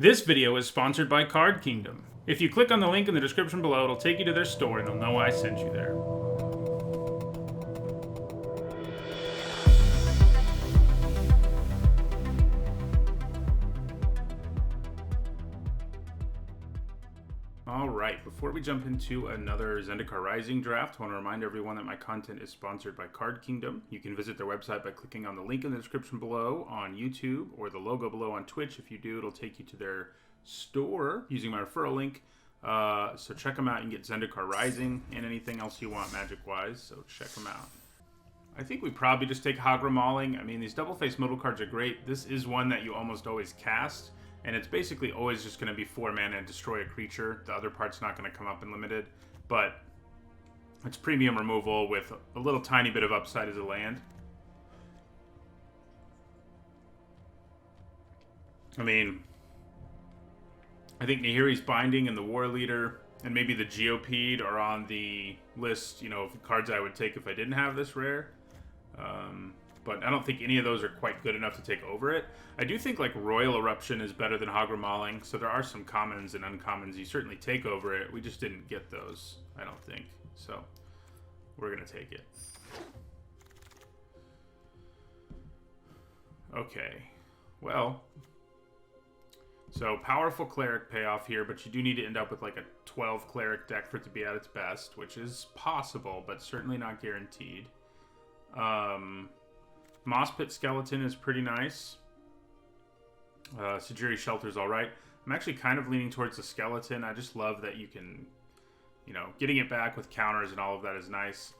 This video is sponsored by Card Kingdom. If you click on the link in the description below, it'll take you to their store and they'll know I sent you there. Alright, before we jump into another Zendikar Rising draft, I want to remind everyone that my content is sponsored by Card Kingdom. You can visit their website by clicking on the link in the description below on YouTube or the logo below on Twitch. If you do, it'll take you to their store using my referral link. So check them out. You can get Zendikar Rising and anything else you want magic-wise, so check them out. I think we probably just take Hagra Mauling. I mean, these double-face modal cards are great. This is one that you almost always cast. And it's basically always just going to be 4 mana and destroy a creature. The other part's not going to come up in limited. But it's premium removal with a little tiny bit of upside as a land. I mean, I think Nahiri's Binding and the War Leader and maybe the Geopede are on the list, you know, of cards I would take if I didn't have this rare. But I don't think any of those are quite good enough to take over it. I do think like Royal Eruption is better than Hagra Mauling, so there are some commons and uncommons you certainly take over it. We just didn't get those, I don't think. So we're going to take it. Okay, well, so powerful Cleric payoff here, but you do need to end up with like a 12 Cleric deck for it to be at its best, which is possible, but certainly not guaranteed. Moss Pit Skeleton is pretty nice. Sajiri Shelter's alright. I'm actually kind of leaning towards the Skeleton. I just love that you can, you know, getting it back with counters and all of that is nice.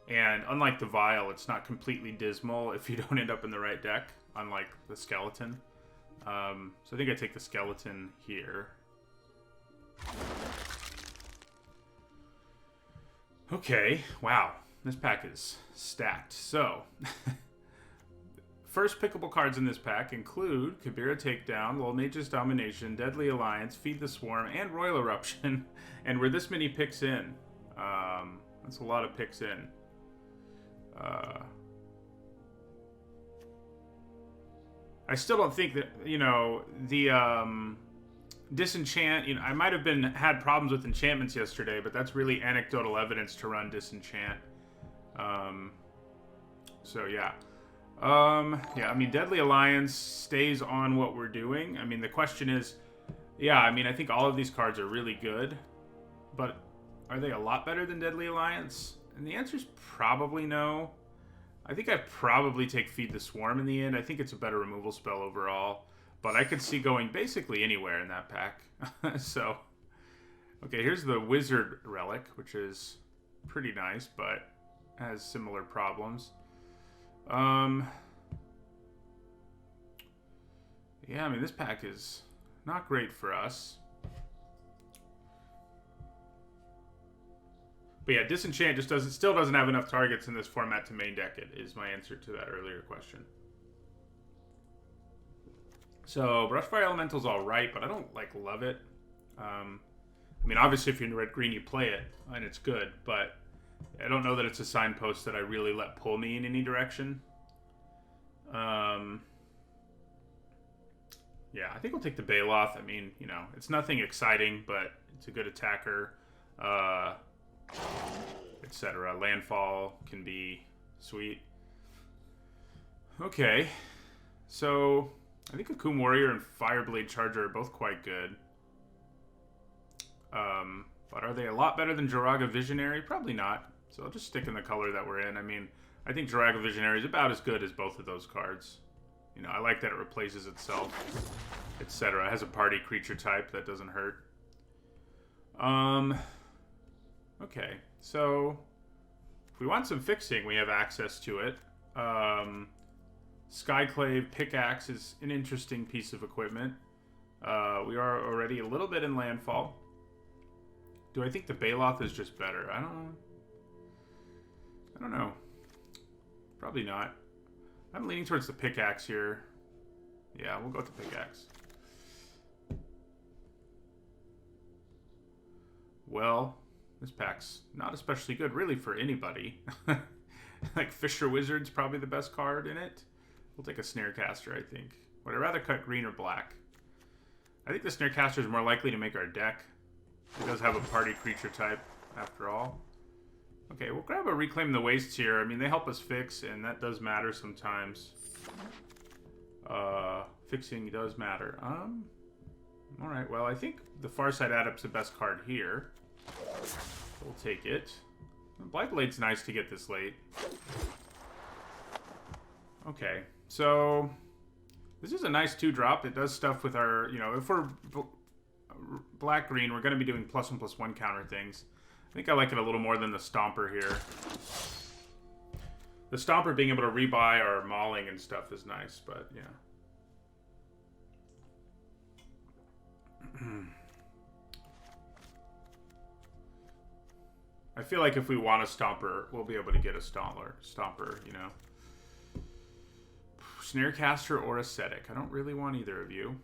And unlike the Vial, it's not completely dismal if you don't end up in the right deck, unlike the Skeleton. So I think I take the Skeleton here. Okay, wow. This pack is stacked. So, first pickable cards in this pack include Kabira Takedown, Lol Nature's Domination, Deadly Alliance, Feed the Swarm, and Royal Eruption. And we're this many picks in. That's a lot of picks in. I still don't think that, you know, the Disenchant, you know, I might have had problems with enchantments yesterday, but that's really anecdotal evidence to run Disenchant. So yeah. Yeah, I mean, Deadly Alliance stays on what we're doing. I mean, the question is, yeah, I mean, I think all of these cards are really good, but are they a lot better than Deadly Alliance? And the answer is probably no. I think I'd probably take Feed the Swarm in the end. I think it's a better removal spell overall, but I could see going basically anywhere in that pack. So, okay, here's the Wizard Relic, which is pretty nice, but has similar problems. Yeah, I mean, this pack is not great for us. But yeah, Disenchant just still doesn't have enough targets in this format to main deck it, is my answer to that earlier question. So, Brushfire Elemental's alright, but I don't, like, love it. I mean, obviously, if you're in red-green, you play it, and it's good, but I don't know that it's a signpost that I really let pull me in any direction. Yeah, I think we'll take the Baloth. I mean, you know, it's nothing exciting, but it's a good attacker, etc. Landfall can be sweet. Okay, so I think Akum Warrior and Fireblade Charger are both quite good. But are they a lot better than Joraga Visionary? Probably not. So I'll just stick in the color that we're in. I mean, I think Joraga Visionary is about as good as both of those cards. You know, I like that it replaces itself, etc. It has a party creature type that doesn't hurt. Okay, so if we want some fixing, we have access to it. Skyclave Pickaxe is an interesting piece of equipment. We are already a little bit in landfall. Do I think the Baloth is just better? I don't know. Probably not. I'm leaning towards the Pickaxe here. Yeah, we'll go with the Pickaxe. Well, this pack's not especially good, really, for anybody. Like, Fisher Wizard's probably the best card in it. We'll take a Snarecaster, I think. Would I rather cut green or black? I think the Snarecaster is more likely to make our deck. It does have a party creature type, after all. Okay, we'll grab a Reclaim the Wastes here. I mean, they help us fix, and that does matter sometimes. Fixing does matter. Alright, well, I think the Farside Adept's the best card here. We'll take it. Blightblade's nice to get this late. Okay, so this is a nice 2-drop. It does stuff with our, you know, if we're black-green, we're going to be doing +1/+1 counter things. I think I like it a little more than the Stomper here. The Stomper being able to rebuy our Mauling and stuff is nice, but yeah. I feel like if we want a Stomper, we'll be able to get a Stomper, you know. Snarecaster or Ascetic. I don't really want either of you.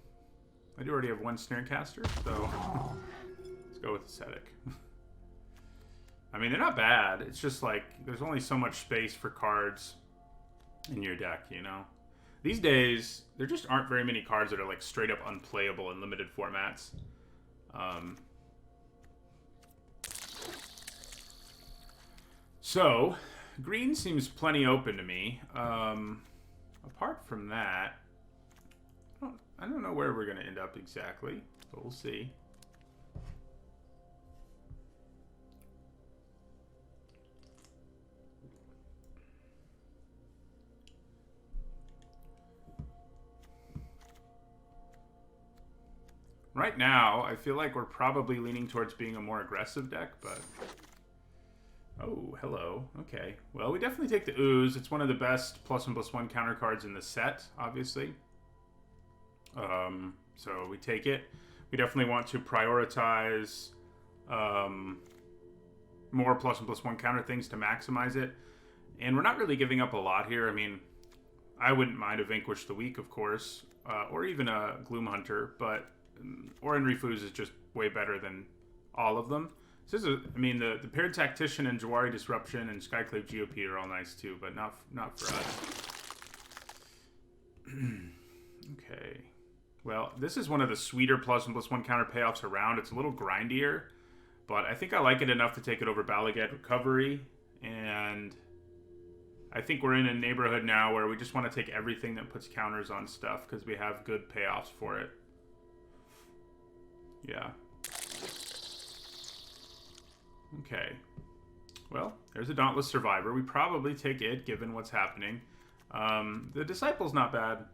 I do already have one Snarecaster, so let's go with Ascetic. I mean, they're not bad. It's just like, there's only so much space for cards in your deck, you know? These days, there just aren't very many cards that are like straight up unplayable in limited formats. So, green seems plenty open to me. Apart from that, I don't know where we're going to end up exactly, but we'll see. Right now, I feel like we're probably leaning towards being a more aggressive deck, but... Oh, hello. Okay. Well, we definitely take the Ooze. It's one of the best +1/+1 counter cards in the set, obviously. So we take it. We definitely want to prioritize more +1/+1 counter things to maximize it. And we're not really giving up a lot here. I mean, I wouldn't mind a Vanquish the Weak, of course, or even a Gloom Hunter, but Orin Refuse is just way better than all of them. This is I mean, the Paired Tactician and Jawari Disruption and Skyclave GOP are all nice too, but not for us. Okay. Well, this is one of the sweeter +1/+1 counter payoffs around. It's a little grindier, but I think I like it enough to take it over Balagad Recovery, and I think we're in a neighborhood now where we just want to take everything that puts counters on stuff because we have good payoffs for it. Yeah. Okay. Well, there's a Dauntless Survivor. We probably take it, given what's happening. The Disciple's not bad.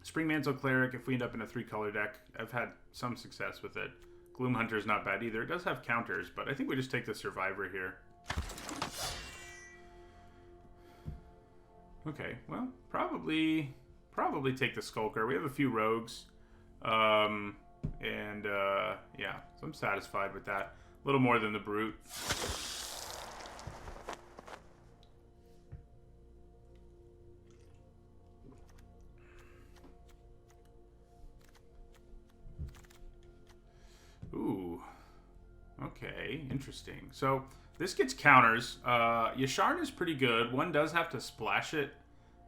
Spring Mantle Cleric, if we end up in a 3-color deck, I've had some success with it. Gloom Hunter's not bad either. It does have counters, but I think we just take the Survivor here. Okay, well, probably take the Skulker. We have a few rogues. Yeah, so I'm satisfied with that. A little more than the Brute. Ooh. Okay, interesting. So, this gets counters. Yasharn is pretty good. One does have to splash it.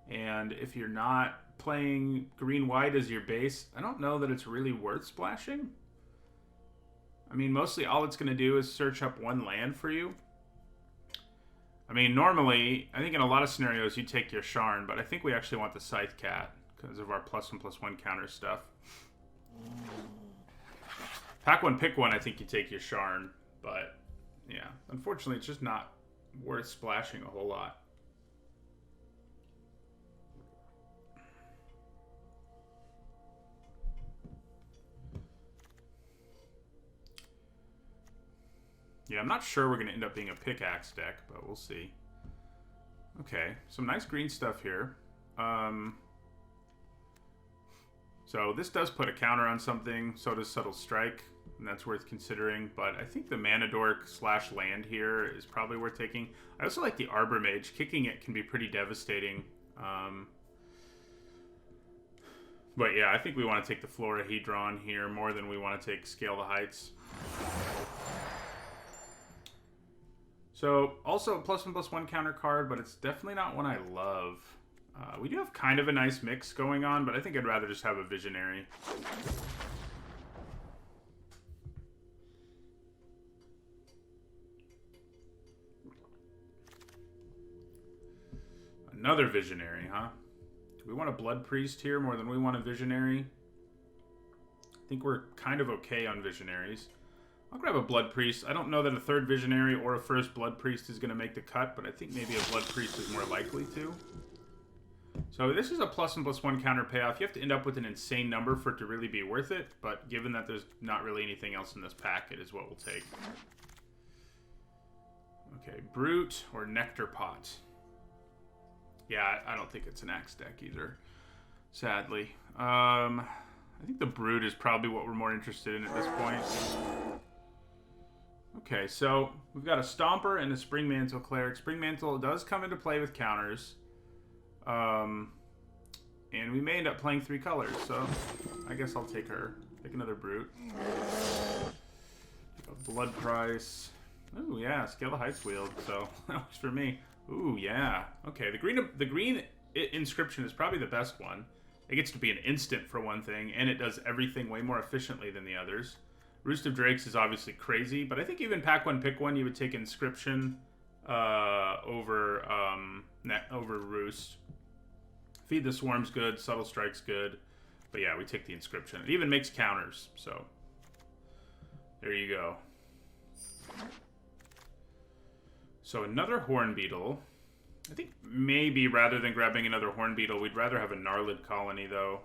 And if you're not playing green-white as your base, I don't know that it's really worth splashing. I mean, mostly all it's going to do is search up one land for you. I mean, normally, I think in a lot of scenarios you take your Sharn, but I think we actually want the Scythe Cat because of our +1/+1 counter stuff. Pack one, pick one, I think you take your Sharn, but yeah, unfortunately it's just not worth splashing a whole lot. Yeah, I'm not sure we're going to end up being a pickaxe deck, but we'll see. Okay, some nice green stuff here. So this does put a counter on something, so does Subtle Strike, and that's worth considering. But I think the Mana Dork / land here is probably worth taking. I also like the Arbor Mage. Kicking it can be pretty devastating. But yeah, I think we want to take the Florahedron here more than we want to take Scale the Heights. So, also a +1/+1 counter card, but it's definitely not one I love. We do have kind of a nice mix going on, but I think I'd rather just have a Visionary. Another Visionary, huh? Do we want a Blood Priest here more than we want a Visionary? I think we're kind of okay on Visionaries. I'll grab a Blood Priest. I don't know that a third Visionary or a first Blood Priest is going to make the cut, but I think maybe a Blood Priest is more likely to. So this is a +1/+1 counter payoff. You have to end up with an insane number for it to really be worth it, but given that there's not really anything else in this pack, it is what we'll take. Okay, Brute or Nectar Pot. Yeah, I don't think it's an Axe deck either, sadly. I think the Brute is probably what we're more interested in at this point. Okay, so we've got a Stomper and a Spring Mantle Cleric. Spring Mantle does come into play with counters. And we may end up playing 3 colors, so I guess I'll take her. Take another Brute. A Blood Price. Ooh, yeah, Scale the Heights Wield, so that works for me. Ooh, yeah. Okay, the green Inscription is probably the best one. It gets to be an instant for one thing, and it does everything way more efficiently than the others. Roost of Drakes is obviously crazy, but I think even pack one, pick one, you would take Inscription over Roost. Feed the Swarm's good, Subtle Strike's good, but yeah, we take the Inscription. It even makes counters, so there you go. So another Hornbeetle. I think maybe rather than grabbing another Hornbeetle, we'd rather have a Gnarlid Colony, though.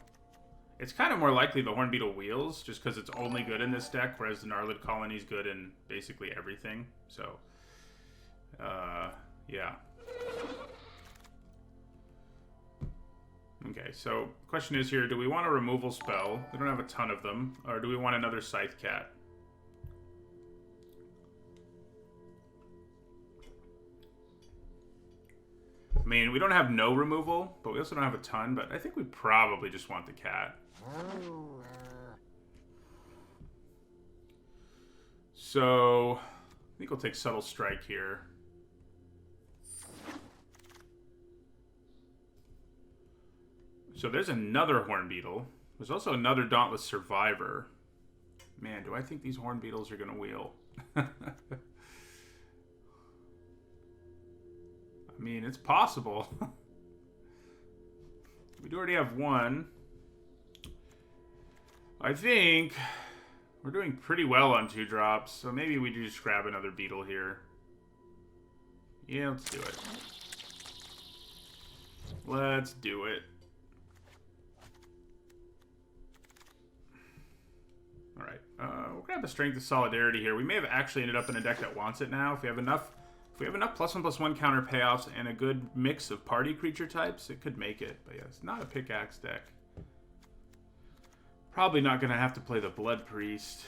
It's kind of more likely the Hornbeetle wheels, just because it's only good in this deck, whereas the Gnarlid Colony is good in basically everything. So, yeah. Okay, so question is here, do we want a removal spell? We don't have a ton of them. Or do we want another Scythe Cat? I mean, we don't have no removal, but we also don't have a ton, but I think we probably just want the cat. So, I think we'll take Subtle Strike here. So there's another Hornbeetle. There's also another Dauntless Survivor. Man, do I think these Hornbeetles are going to wheel? I mean, it's possible. We do already have one. I think we're doing pretty well on 2 drops, so maybe we just grab another beetle here. Yeah, let's do it. Let's do it. Alright, we'll grab the Strength of Solidarity here. We may have actually ended up in a deck that wants it now. If we have enough +1/+1 counter payoffs and a good mix of party creature types, it could make it. But yeah, it's not a pickaxe deck. Probably not going to have to play the Blood Priest.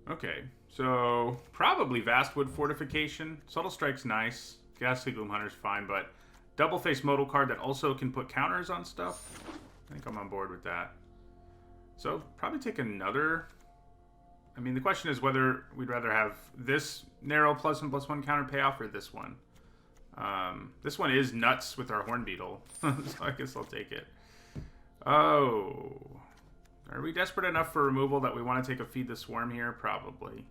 Okay, so probably Vastwood Fortification. Subtle Strike's nice. Ghastly Gloomhunter's fine, but double face modal card that also can put counters on stuff. I think I'm on board with that. So probably take another. I mean, the question is whether we'd rather have this narrow +1/+1 counter payoff or this one. This one is nuts with our Hornbeetle, so I guess I'll take it. Oh, are we desperate enough for removal that we want to take a Feed the Swarm here? Probably.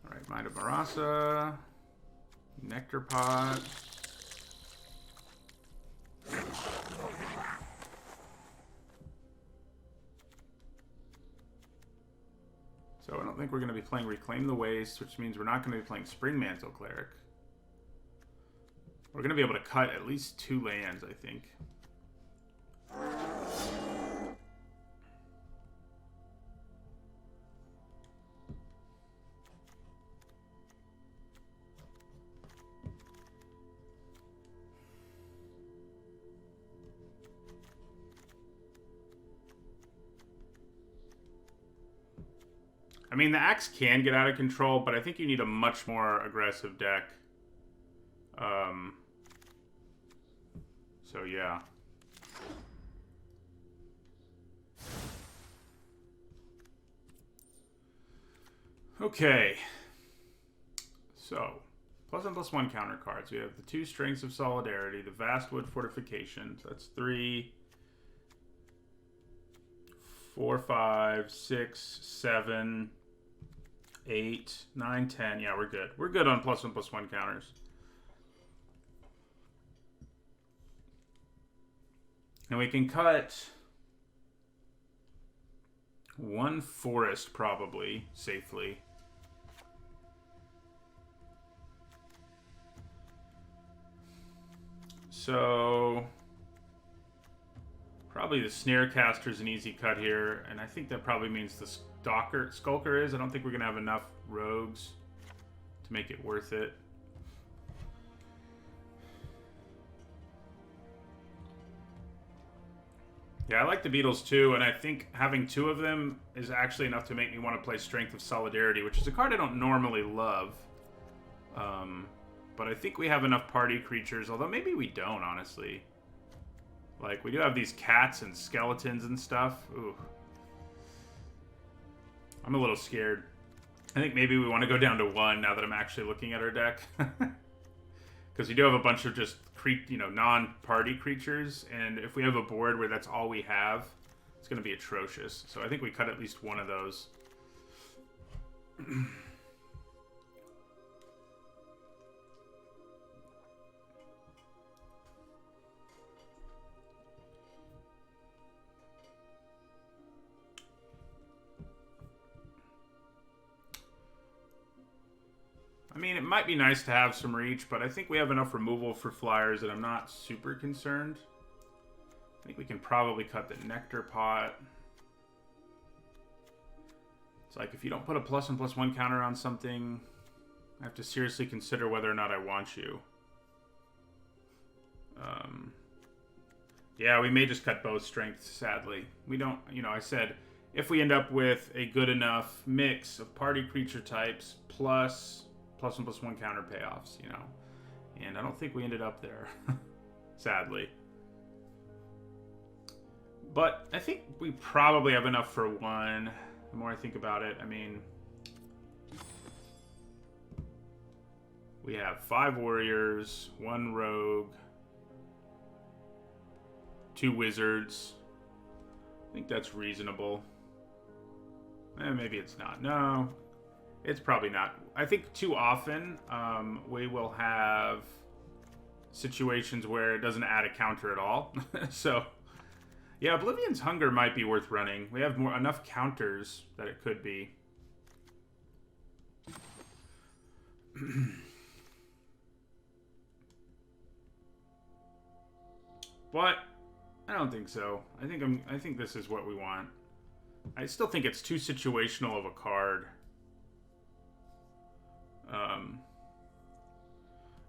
All right, Mind of Marasa, Nectar Pot. So I don't think we're going to be playing Reclaim the Waste, which means we're not going to be playing Spring Mantle Cleric. We're going to be able to cut at least 2 lands, I think. I mean, the Axe can get out of control, but I think you need a much more aggressive deck. So, yeah. Okay. So, +1/+1 counter cards. We have the 2 Strengths of Solidarity, the Vastwood Fortification. So that's 3, 4, 5, 6, 7, 8, 9, 10. Yeah, we're good. We're good on +1/+1 counters. And we can cut 1 forest probably safely. So probably the Snarecaster is an easy cut here, and I think that probably means the Skulker is. I don't think we're gonna have enough rogues to make it worth it. Yeah, I like the Beetles too, and I think having 2 of them is actually enough to make me want to play Strength of Solidarity, which is a card I don't normally love. But I think we have enough party creatures, although maybe we don't, honestly. Like, we do have these cats and skeletons and stuff. Ooh. I'm a little scared. I think maybe we want to go down to 1 now that I'm actually looking at our deck. Because we do have a bunch of just non-party creatures, and if we have a board where that's all we have, it's going to be atrocious. So I think we cut at least one of those. I mean, it might be nice to have some reach, but I think we have enough removal for flyers that I'm not super concerned. I think we can probably cut the Nectar Pot. It's like, if you don't put a +1/+1 counter on something, I have to seriously consider whether or not I want you. Yeah, we may just cut both strengths, sadly. We don't, I said, if we end up with a good enough mix of party creature types plus +1/+1 counter payoffs, and I don't think we ended up there, sadly. But I think we probably have enough for 1, the more I think about it. I mean, we have 5 warriors, 1 rogue, 2 wizards. I think that's reasonable. Maybe it's not. No, it's probably not. I think too often we will have situations where it doesn't add a counter at all. So, yeah, Oblivion's Hunger might be worth running. We have enough counters that it could be. But I don't think so. I think this is what we want. I still think it's too situational of a card.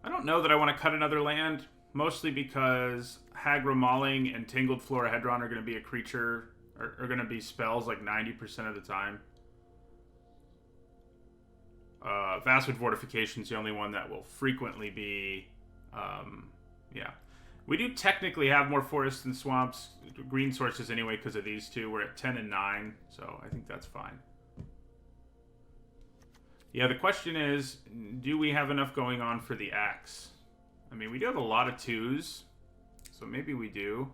I don't know that I want to cut another land, mostly because Hagra Mauling and Tangled Florahedron are going to be a creature, are going to be spells like 90% of the time. Vastwood Fortification is the only one that will frequently be, yeah. We do technically have more forests and swamps, green sources anyway, because of these two. We're at 10 and 9, so I think that's fine. Yeah, the question is, do we have enough going on for the axe? I mean, we do have a lot of 2s, so maybe we do.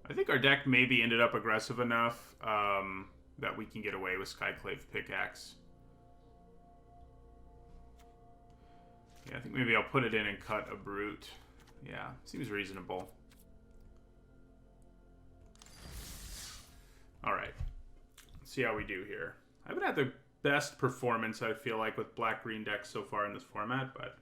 I think our deck maybe ended up aggressive enough that we can get away with Skyclave Pickaxe. Yeah, I think maybe I'll put it in and cut a Brute. Yeah, seems reasonable. Alright. Let's see how we do here. I haven't had the best performance, I feel like, with black-green decks so far in this format, but...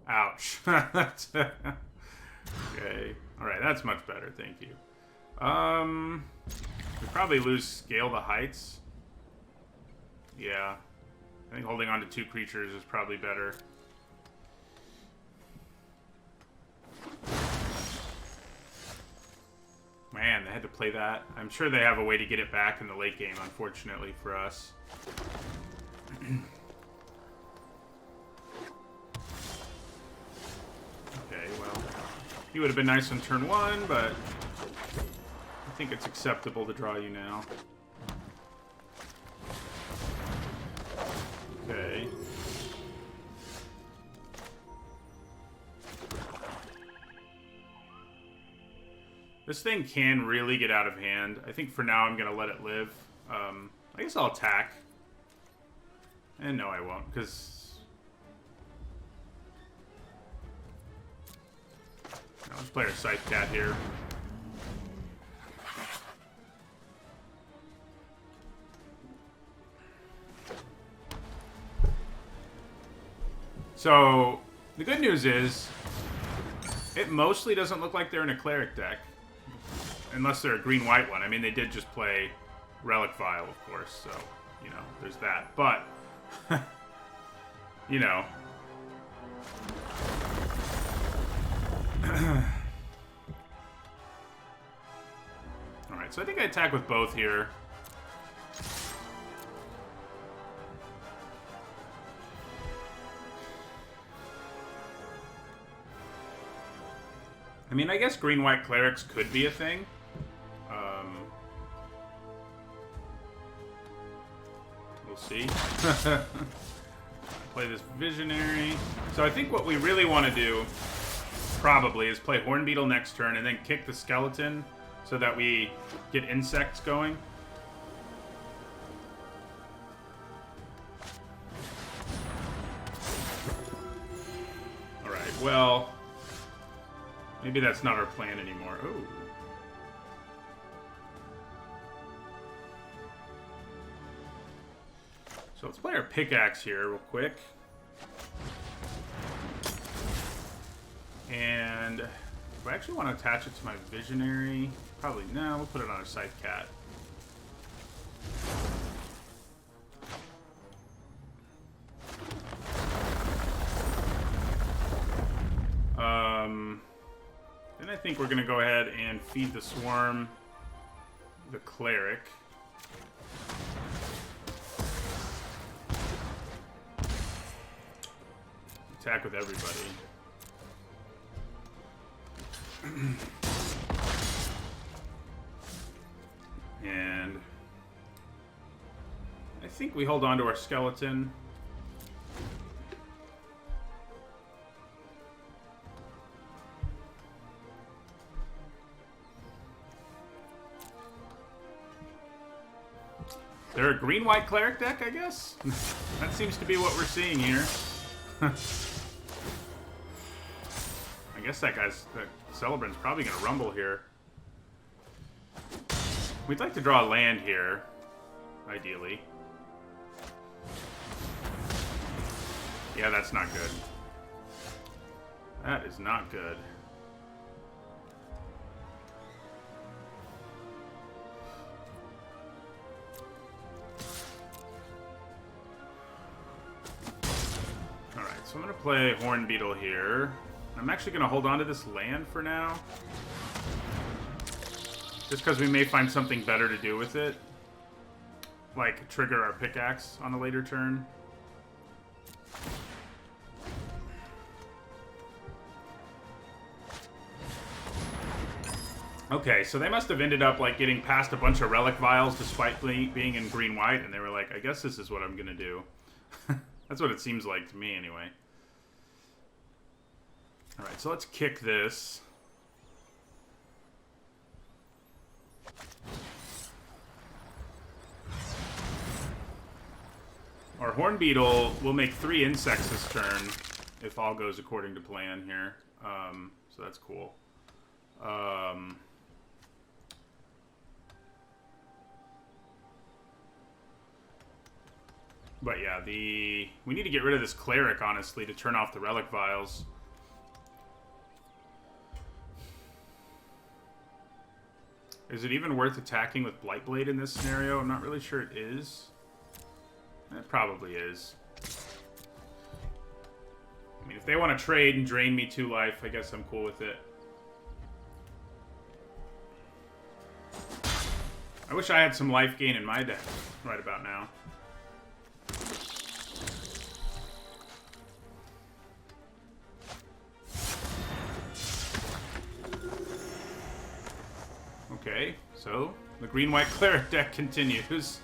Ouch. That's okay. Alright, that's much better, thank you. We probably lose Scale the Heights. Yeah. I think holding on to 2 creatures is probably better. Man, they had to play that. I'm sure they have a way to get it back in the late game, unfortunately for us. Okay, well, he would have been nice on turn 1, but I think it's acceptable to draw you now. Okay. This thing can really get out of hand. I think for now I'm going to let it live. I guess I'll attack. And no, I won't, because... Now let's play our Scythe Cat here. So, the good news is, it mostly doesn't look like they're in a Cleric deck. Unless they're a green-white one. I mean, they did just play Relic Vial, of course, so, you know, there's that. But, you know. Alright, so I think I attack with both here. I mean, I guess green-white clerics could be a thing. We'll see. Play this Visionary. So I think what we really want to do, probably, is play Hornbeetle next turn and then kick the Skeleton so that we get insects going. Alright, well... Maybe that's not our plan anymore. Ooh. So let's play our Pickaxe here real quick. And do I actually want to attach it to my Visionary? Probably no. We'll put it on a Scythe Cat. Then I think we're going to go ahead and feed the Swarm the Cleric. Attack with everybody. And I think we hold on to our Skeleton. They're a green-white cleric deck, I guess? That seems to be what we're seeing here. I guess that Celebrant's probably going to rumble here. We'd like to draw a land here, ideally. Yeah, that's not good. That is not good. So I'm going to play Hornbeetle here. I'm actually going to hold on to this land for now. Just because we may find something better to do with it. Like trigger our Pickaxe on a later turn. Okay, so they must have ended up like getting past a bunch of Relic Vials despite being in green-white. And they were like, I guess this is what I'm going to do. That's what it seems like to me, anyway. Alright, so let's kick this. Our Hornbeetle will make 3 insects this turn, if all goes according to plan here. So that's cool. But yeah, we need to get rid of this Cleric, honestly, to turn off the Relic Vials. Is it even worth attacking with Blightblade in this scenario? I'm not really sure it is. It probably is. I mean, if they want to trade and drain me 2 life, I guess I'm cool with it. I wish I had some life gain in my deck right about now. Okay, so the green-white cleric deck continues.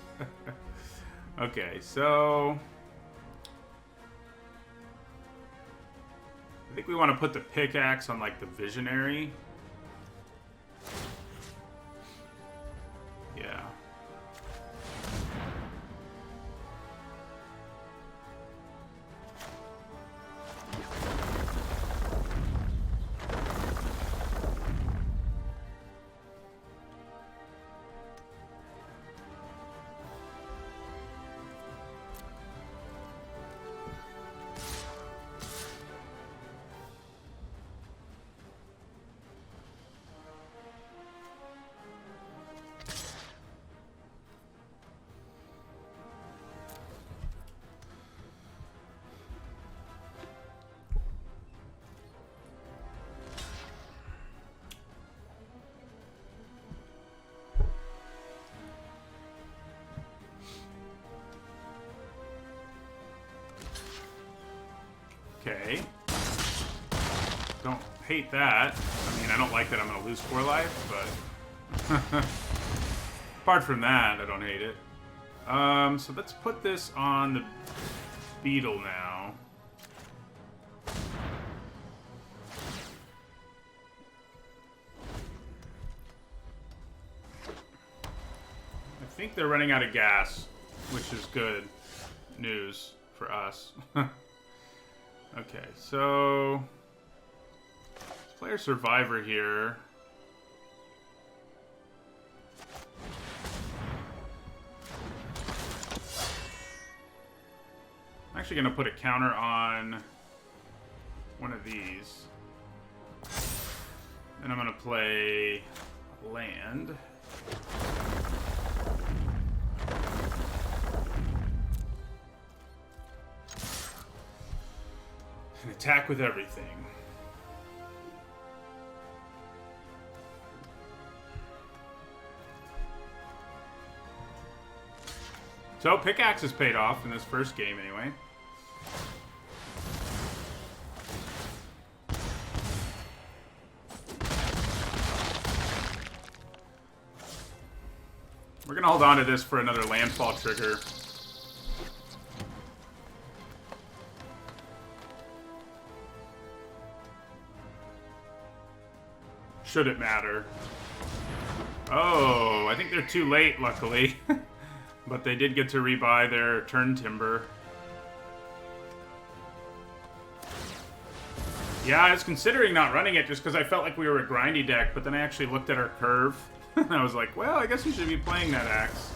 Okay, so I think we want to put the pickaxe on like the visionary. Yeah. Okay. Don't hate that. I mean, I don't like that I'm going to lose 4 life, but apart from that, I don't hate it. So let's put this on the beetle now. I think they're running out of gas, which is good news for us. Okay, so let's play our survivor here. I'm actually going to put a counter on one of these. And I'm going to play land. And attack with everything. So, pickaxe has paid off in this first game anyway. We're going to hold on to this for another landfall trigger. Should it matter? Oh, I think they're too late, luckily. But they did get to rebuy their turn timber. Yeah, I was considering not running it just because I felt like we were a grindy deck, but then I actually looked at our curve. And I was like, well, I guess we should be playing that axe.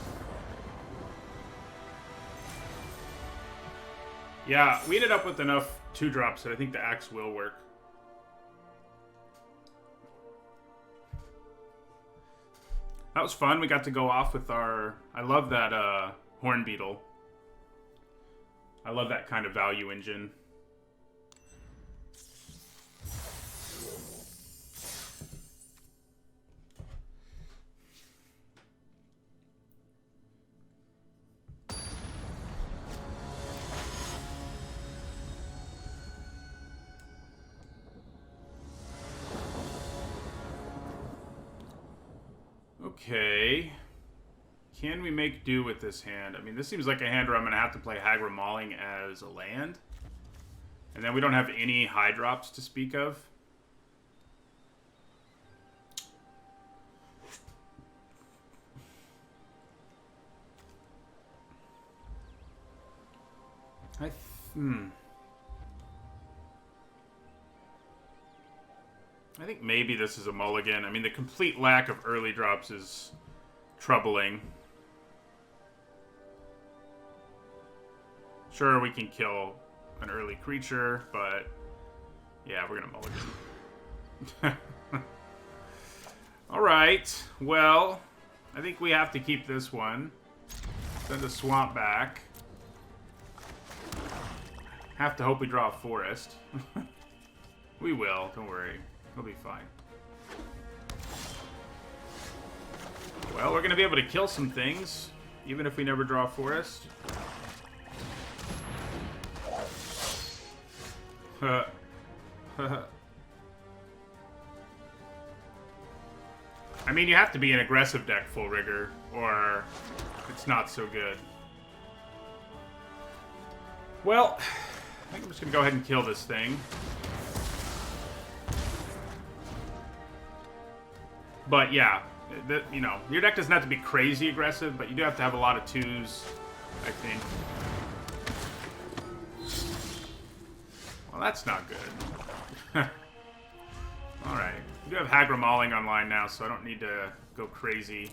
Yeah, we ended up with enough 2-drops that I think the axe will work. That was fun. We got to go off with our... I love that horn beetle. I love that kind of value engine. Okay. Can we make do with this hand? I mean, this seems like a hand where I'm going to have to play Hagra Mauling as a land. And then we don't have any high drops to speak of. I think maybe this is a mulligan. I mean, the complete lack of early drops is troubling. Sure, we can kill an early creature, but yeah, we're gonna mulligan. Alright, well, I think we have to keep this one. Send the swamp back. Have to hope we draw a forest. We will, don't worry. It'll be fine. Well, we're going to be able to kill some things, even if we never draw a forest. I mean, you have to be an aggressive deck, Full Rigor, or it's not so good. Well, I think I'm just going to go ahead and kill this thing. But yeah, you know, your deck doesn't have to be crazy aggressive, but you do have to have a lot of 2s, I think. Well, that's not good. Alright. We do have Hagra Mauling online now, so I don't need to go crazy.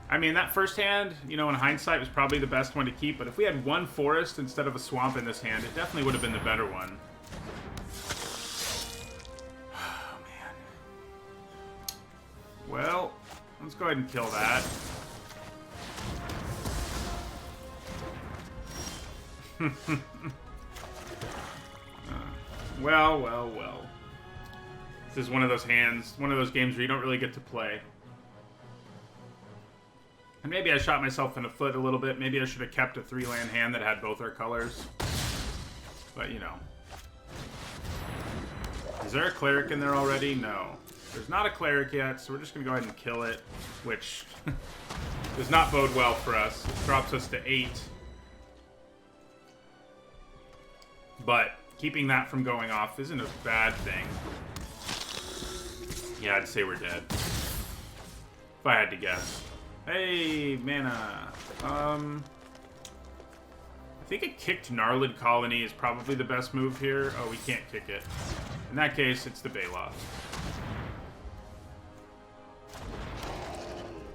I mean, that first hand, you know, in hindsight, was probably the best one to keep, but if we had one forest instead of a swamp in this hand, it definitely would have been the better one. Oh, man. Well, let's go ahead and kill that. Well. This is one of those hands, one of those games where you don't really get to play. And maybe I shot myself in the foot a little bit. Maybe I should have kept a 3-land hand that had both our colors. But, you know. Is there a cleric in there already? No. There's not a cleric yet, so we're just going to go ahead and kill it, which does not bode well for us. It drops us to 8. But keeping that from going off isn't a bad thing. Yeah, I'd say we're dead. If I had to guess. Hey, mana. I think a kicked Gnarlid Colony is probably the best move here. Oh, we can't kick it. In that case, it's the Baloth.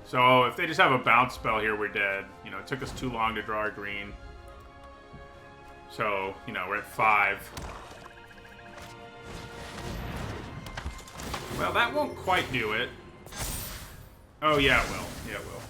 So if they just have a bounce spell here, we're dead. You know, it took us too long to draw our green. So, you know, we're at 5. Well, that won't quite do it. Oh, yeah, it will. Yeah, it will.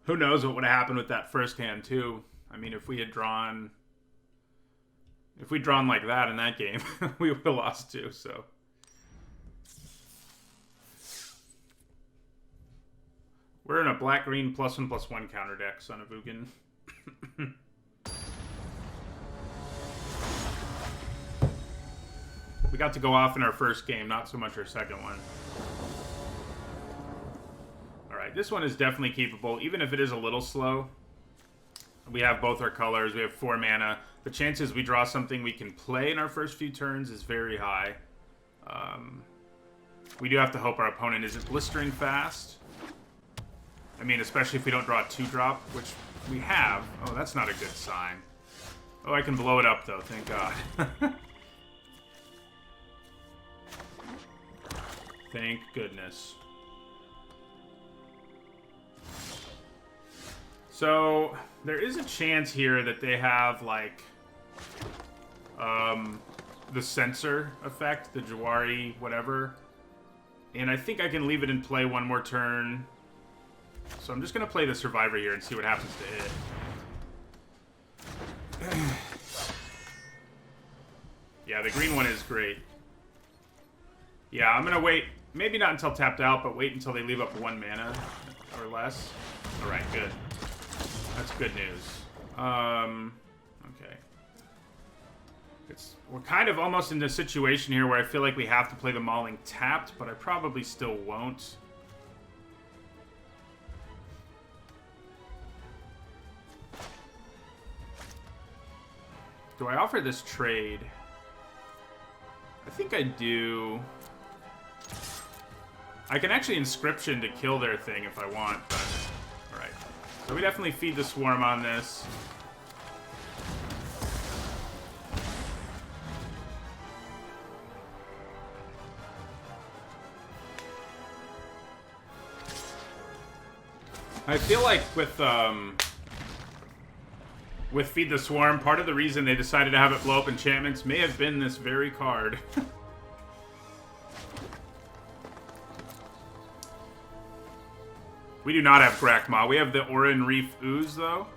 Who knows what would have happened with that first hand, too. I mean, if we had drawn... If we'd drawn like that in that game, we would have lost, too, so... We're in a black-green +1/+1 counter deck, Son of Ugin. We got to go off in our first game, not so much our second one. Alright, this one is definitely keepable, even if it is a little slow. We have both our colors, we have 4 mana. The chances we draw something we can play in our first few turns is very high. We do have to hope our opponent isn't blistering fast. I mean, especially if we don't draw a 2-drop, which we have. Oh, that's not a good sign. Oh, I can blow it up, though, thank God. Thank goodness. So, there is a chance here that they have, like, the Censor effect, the Jawari, whatever. And I think I can leave it in play one more turn. So I'm just going to play the Survivor here and see what happens to it. Yeah, the green one is great. Yeah, I'm going to wait. Maybe not until tapped out, but wait until they leave up 1 mana or less. Alright, good. That's good news. Okay. We're kind of almost in a situation here where I feel like we have to play the Mauling tapped, but I probably still won't. Do I offer this trade? I think I do. I can actually Inscription to kill their thing if I want, but... Alright. So we definitely feed the Swarm on this. I feel like with Feed the Swarm, part of the reason they decided to have it blow up enchantments may have been this very card. We do not have Grakma. We have the Orin Reef Ooze, though,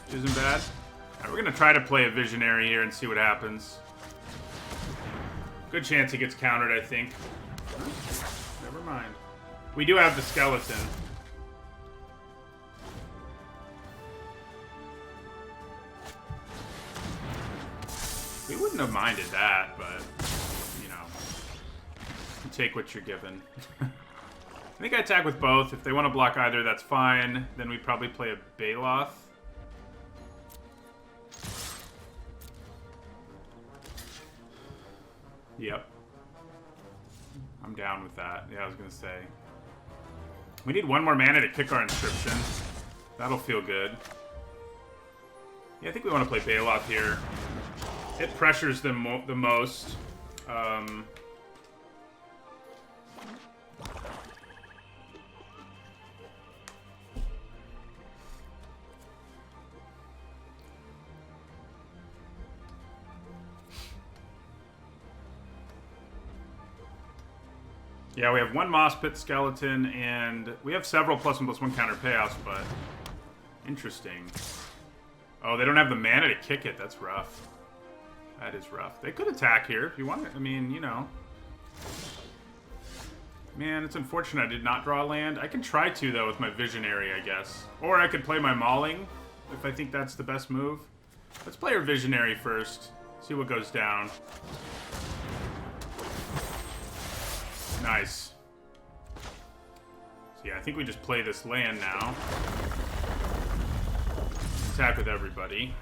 which isn't bad. Alright, we're gonna try to play a Visionary here and see what happens. Good chance he gets countered, I think. Never mind. We do have the skeleton. We wouldn't have minded that, but, you know, you take what you're given. I think I attack with both. If they want to block either, that's fine. Then we probably play a Baloth. Yep. I'm down with that. Yeah, I was going to say. We need one more mana to kick our Inscription. That'll feel good. Yeah, I think we want to play Baloth here. It pressures them the most. Yeah, we have one Moss Pit Skeleton, and we have several +1/+1 counter payoffs, but interesting. Oh, they don't have the mana to kick it. That's rough. That is rough. They could attack here if you want it. I mean, you know. Man, it's unfortunate I did not draw a land. I can try to, though, with my Visionary, I guess. Or I could play my Mauling, if I think that's the best move. Let's play our Visionary first. See what goes down. Nice. So yeah, I think we just play this land now. Attack with everybody.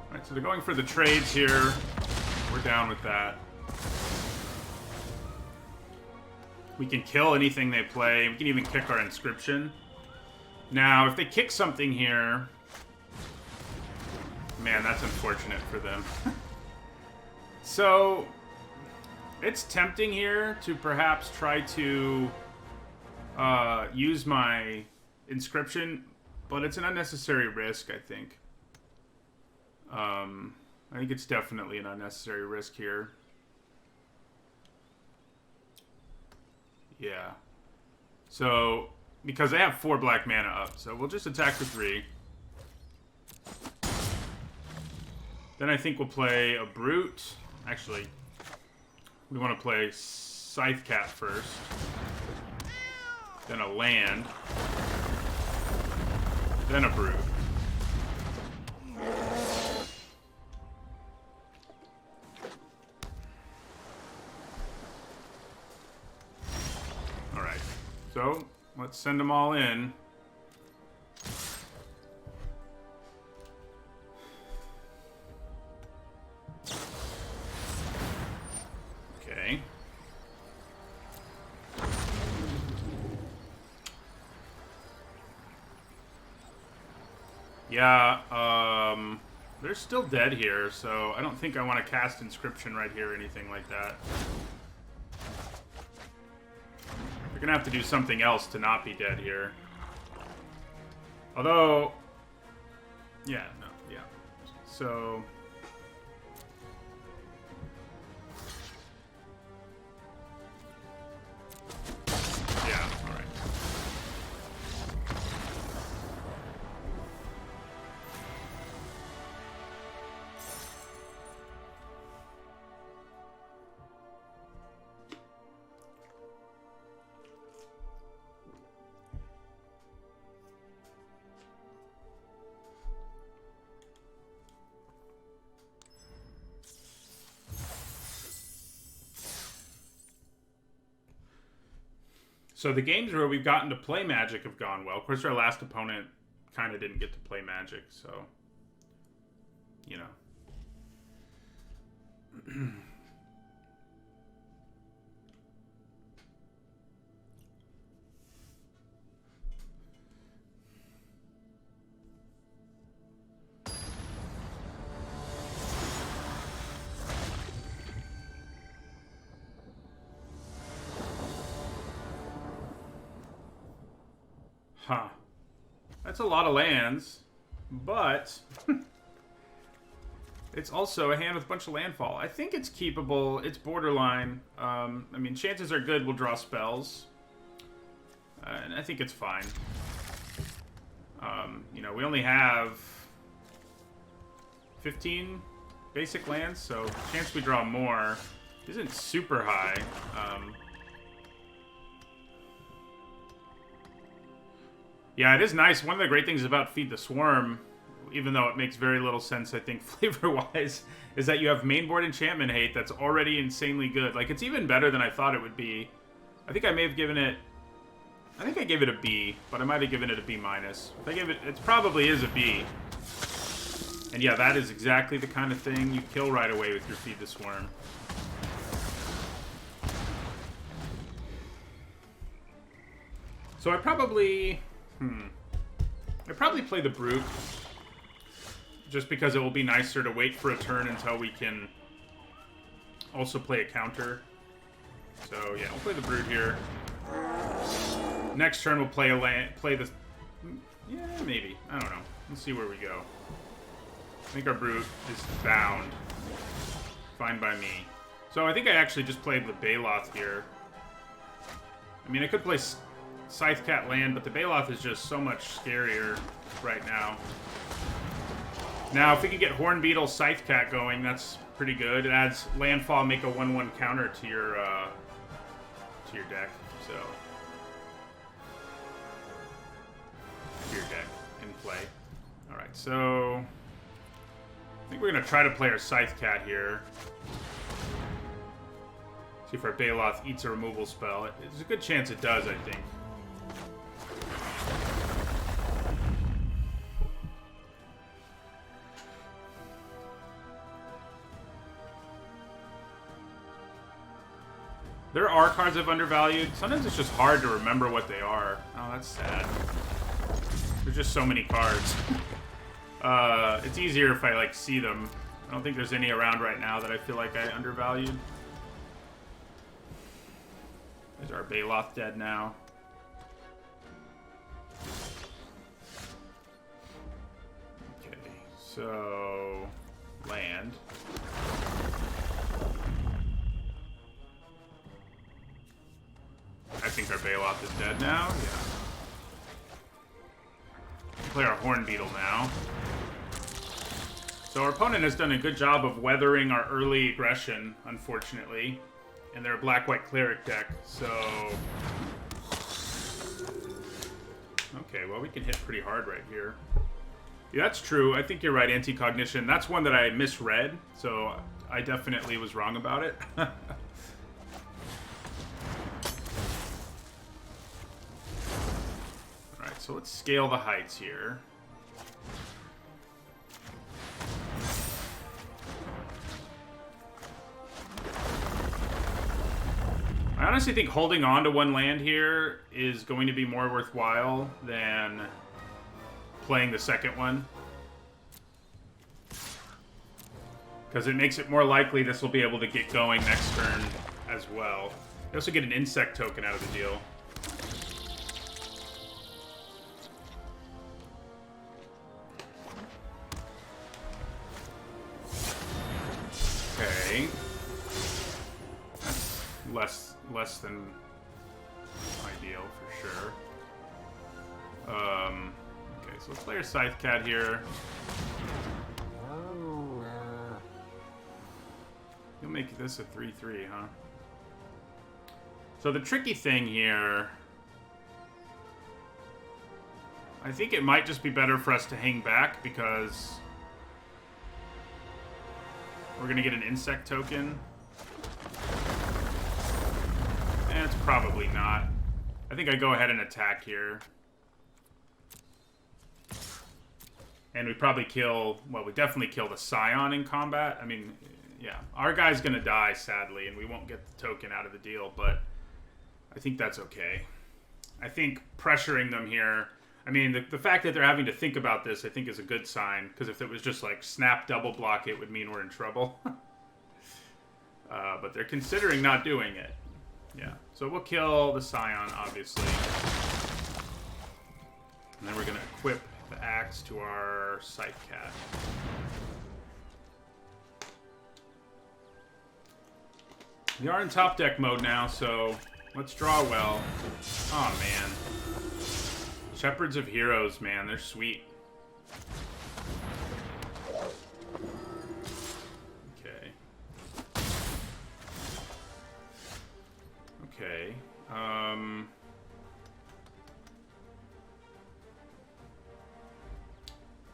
Alright, so they're going for the trades here. We're down with that. We can kill anything they play. We can even kick our Inscription. Now, if they kick something here... Man, that's unfortunate for them. So, it's tempting here to perhaps try to use my Inscription, but it's an unnecessary risk, I think. I think it's definitely an unnecessary risk here. Yeah. So, because they have 4 black mana up, so we'll just attack for 3. Then I think we'll play a Brute. Actually, we want to play Scythe Cat first. Then a land. Then a Brute. Alright, so let's send them all in. Okay. Yeah, they're still dead here, so I don't think I want to cast Inscription right here or anything like that. They're gonna have to do something else to not be dead here. Although, yeah, no, yeah. So, yeah, all right. So the games where we've gotten to play Magic have gone well. Of course, our last opponent kind of didn't get to play Magic, so, you know. Huh. That's a lot of lands, but It's also a hand with a bunch of landfall. I think it's keepable. It's borderline. I mean, chances are good we'll draw spells. And I think it's fine. You know, we only have 15 basic lands, so the chance we draw more isn't super high. Yeah, it is nice. One of the great things about Feed the Swarm, even though it makes very little sense, I think, flavor-wise, is that you have mainboard enchantment hate that's already insanely good. Like, it's even better than I thought it would be. I think I may have given it... I think I gave it a B, but I might have given it a B-. If I gave it... It probably is a B. And yeah, that is exactly the kind of thing you kill right away with your Feed the Swarm. So I probably... I probably play the Brute. Just because it will be nicer to wait for a turn until we can also play a counter. So yeah, we'll play the Brute here. Next turn we'll play a land, yeah, maybe. I don't know. Let's see where we go. I think our Brute is bound. Fine by me. So I think I actually just played the Baloth here. I mean, I could play Scythecat land, but the Baloth is just so much scarier right now. Now, if we can get Hornbeetle Scythecat going, that's pretty good. It adds landfall, make a 1/1 counter to your deck. So, to your deck in play. All right, so I think we're gonna try to play our Scythecat here. See if our Baloth eats a removal spell. There's a good chance it does, I think. There are cards I've undervalued. Sometimes it's just hard to remember what they are. Oh, that's sad. There's just so many cards. It's easier if I, like, see them. I don't think there's any around right now that I feel like I undervalued. Is our Baloth dead now? Okay, so... land. I think our Baloth is dead now. Yeah. Play our Hornbeetle now. So our opponent has done a good job of weathering our early aggression, unfortunately. And they're a black-white cleric deck, so... Okay, well, we can hit pretty hard right here. Yeah, that's true. I think you're right, Anti-Cognition. That's one that I misread, so I definitely was wrong about it. Alright, so let's scale the heights here. I honestly think holding on to one land here is going to be more worthwhile than playing the second one. Because it makes it more likely this will be able to get going next turn as well. You also get an insect token out of the deal. Okay. That's less than ideal for sure. Okay, so let's play our Scythecat here. You'll make this a 3/3, huh? So the tricky thing here, I think it might just be better for us to hang back because we're gonna get an insect token. And it's probably not. I think I go ahead and attack here. And we probably kill, well, we definitely kill the Scion in combat. I mean, yeah, our guy's gonna die, sadly, and we won't get the token out of the deal, but I think that's okay. I think pressuring them here, I mean, the fact that they're having to think about this, I think is a good sign, because if it was just like snap double block, it would mean we're in trouble. But they're considering not doing it. Yeah, so we'll kill the Scion, obviously. And then we're going to equip the axe to our Scythecat. We are in top deck mode now, so let's draw well. Oh man. Shepherds of Heroes, man, they're sweet. Okay. Okay.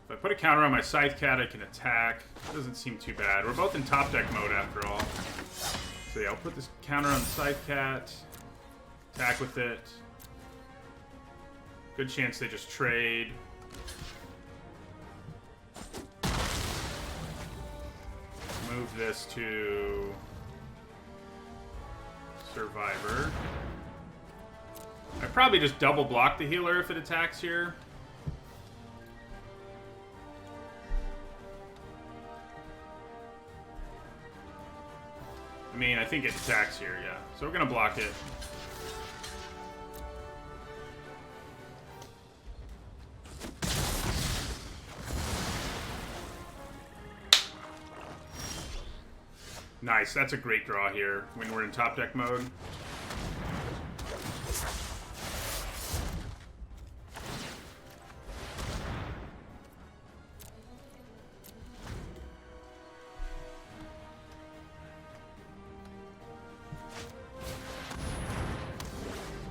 If I put a counter on my Scythe Cat, I can attack. Doesn't seem too bad. We're both in top deck mode after all. So yeah, I'll put this counter on the Scythe Cat. Attack with it. Good chance they just trade. Move this to Survivor. I probably just double block the healer if it attacks here. I mean, I think it attacks here, yeah. So we're gonna block it. Nice, that's a great draw here when we're in top deck mode.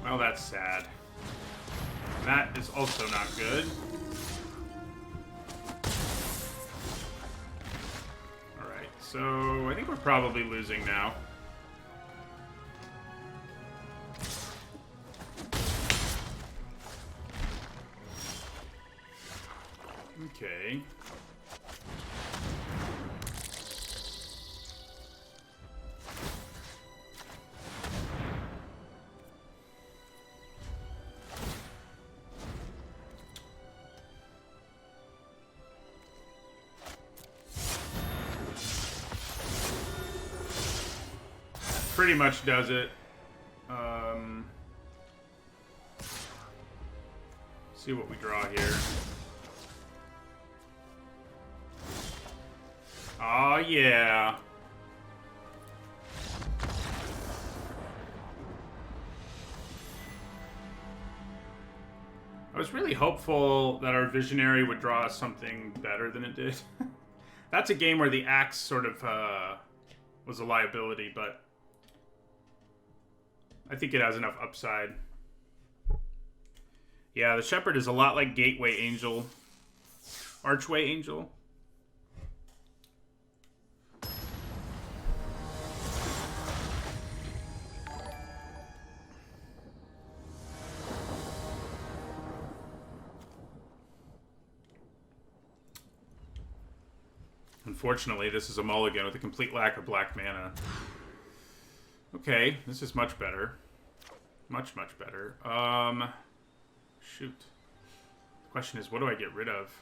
Well, that's sad. That is also not good. Alright, so I think we're probably losing now. Okay. Pretty much does it. See what we draw here. Oh yeah. I was really hopeful that our Visionary would draw us something better than it did. That's a game where the axe sort of was a liability, but I think it has enough upside. Yeah, the Shepherd is a lot like Gateway Angel. Archway Angel. Unfortunately, this is a mulligan with a complete lack of black mana. Okay, this is much better. Much, much better. Shoot. The question is, what do I get rid of?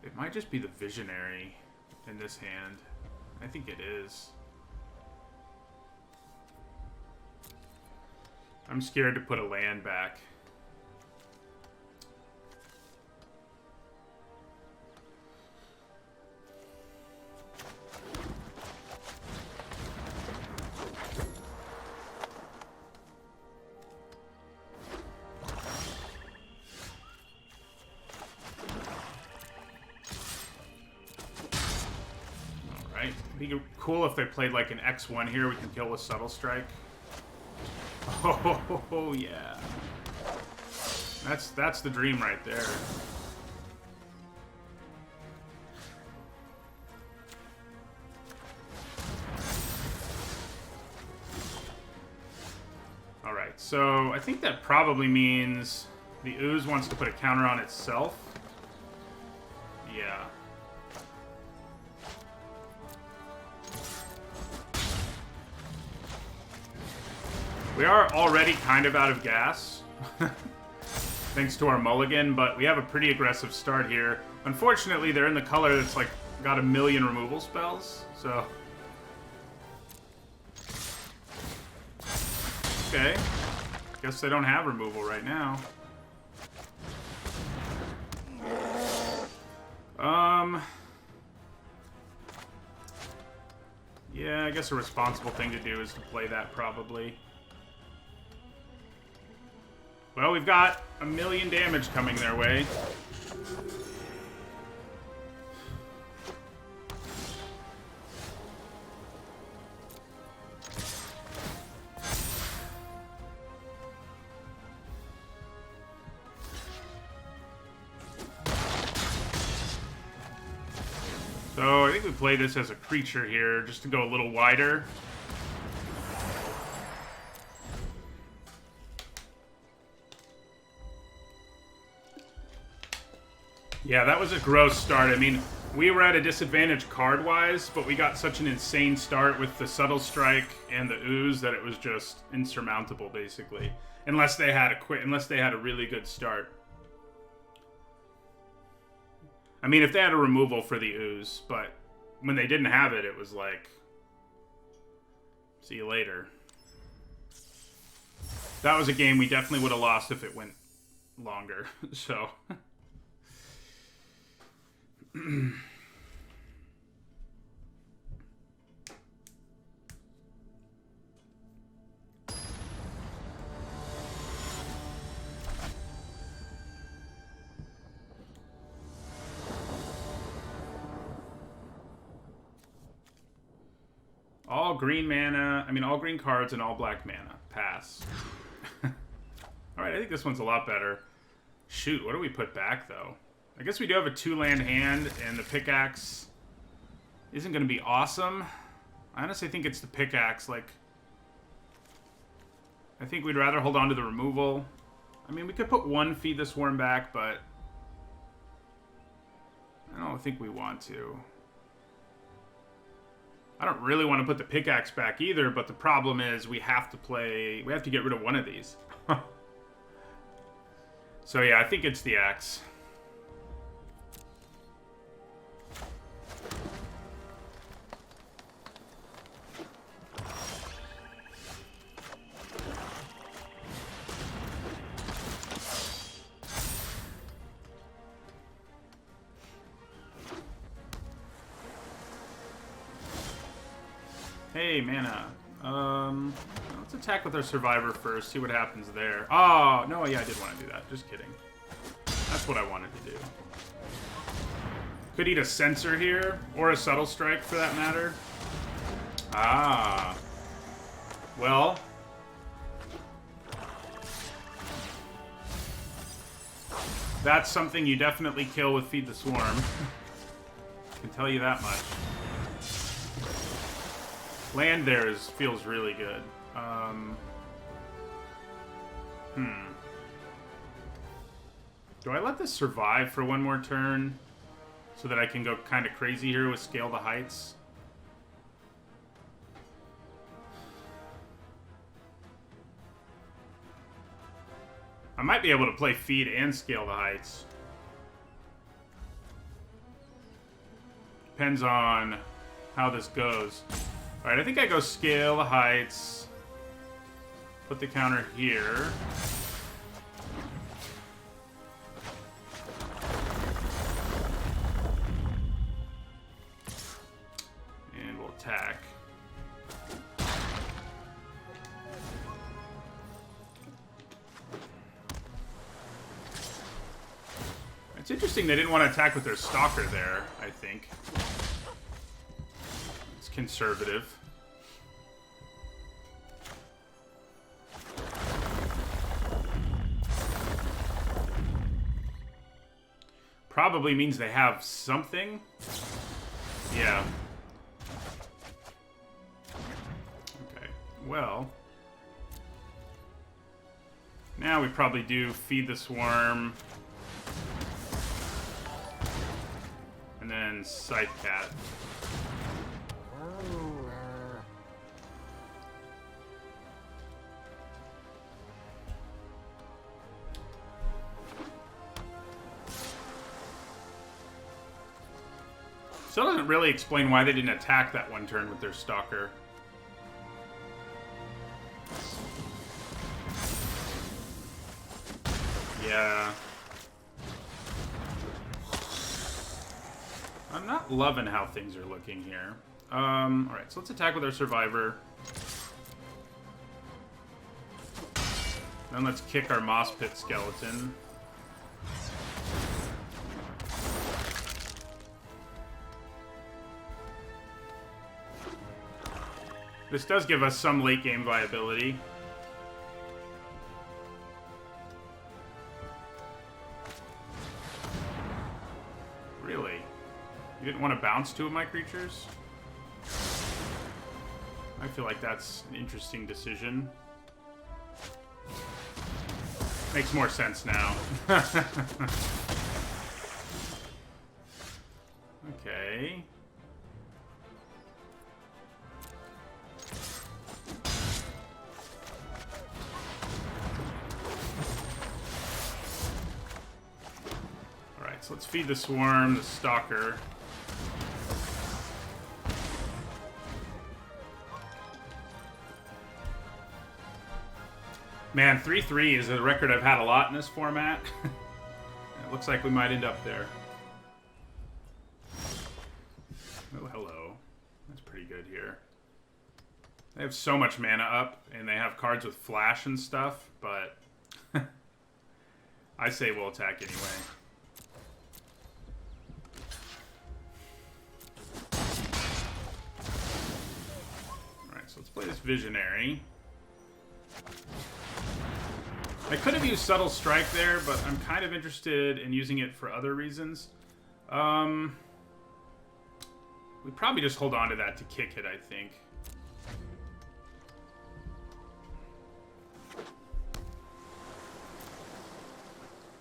It might just be the Visionary in this hand. I think it is. I'm scared to put a land back. It'd be cool if they played like an X1 here. We can kill with Subtle Strike. Oh yeah, that's the dream right there. All right, so I think that probably means the Ooze wants to put a counter on itself. Yeah. We are already kind of out of gas, thanks to our mulligan, but we have a pretty aggressive start here. Unfortunately, they're in the color that's like got 1,000,000 removal spells, so... Okay. Guess they don't have removal right now. Yeah, I guess a responsible thing to do is to play that, probably. Well, we've got 1,000,000 damage coming their way. So I think we play this as a creature here, just to go a little wider. Yeah, that was a gross start. I mean, we were at a disadvantage card-wise, but we got such an insane start with the Subtle Strike and the Ooze that it was just insurmountable, basically. Unless they had a really good start. I mean, if they had a removal for the Ooze, but when they didn't have it, it was like, see you later. That was a game we definitely would have lost if it went longer, so... All green mana, all green cards and all black mana. Pass. Alright, I think this one's a lot better. Shoot, what do we put back, though? I guess we do have a 2-land hand, and the pickaxe isn't going to be awesome. I honestly think it's the pickaxe. Like, I think we'd rather hold on to the removal. I mean, we could put one Feed the Swarm back, but I don't think we want to. I don't really want to put the pickaxe back either, but the problem is we have to get rid of one of these. So yeah, I think it's the axe. Hey, mana. Let's attack with our Survivor first, see what happens there. Oh, no, yeah, I did want to do that. Just kidding. That's what I wanted to do. Could eat a Censor here, or a Subtle Strike for that matter. Ah. Well. That's something you definitely kill with Feed the Swarm. I can tell you that much. Land there feels really good. Do I let this survive for one more turn so that I can go kind of crazy here with Scale the Heights? I might be able to play Feed and Scale the Heights. Depends on how this goes. Alright, I think I go Scale the Heights. Put the counter here. And we'll attack. It's interesting they didn't want to attack with their Stalker there, I think. It's conservative. Probably means they have something. Yeah. Okay, well. Now we probably do Feed the Swarm. And then Scythe Cat. Still doesn't really explain why they didn't attack that one turn with their Stalker. Yeah. I'm not loving how things are looking here. Alright, so let's attack with our Survivor. Then let's kick our Moss Pit Skeleton. This does give us some late game viability. Really? You didn't want to bounce two of my creatures? I feel like that's an interesting decision. Makes more sense now. Okay. Alright, so let's feed the Swarm, the Stalker. Man, 3-3 is a record I've had a lot in this format. It looks like we might end up there. Oh, hello. That's pretty good here. They have so much mana up, and they have cards with flash and stuff, but I say we'll attack anyway. Alright, so let's play this Visionary. I could have used Subtle Strike there, but I'm kind of interested in using it for other reasons. We probably just hold on to that to kick it, I think.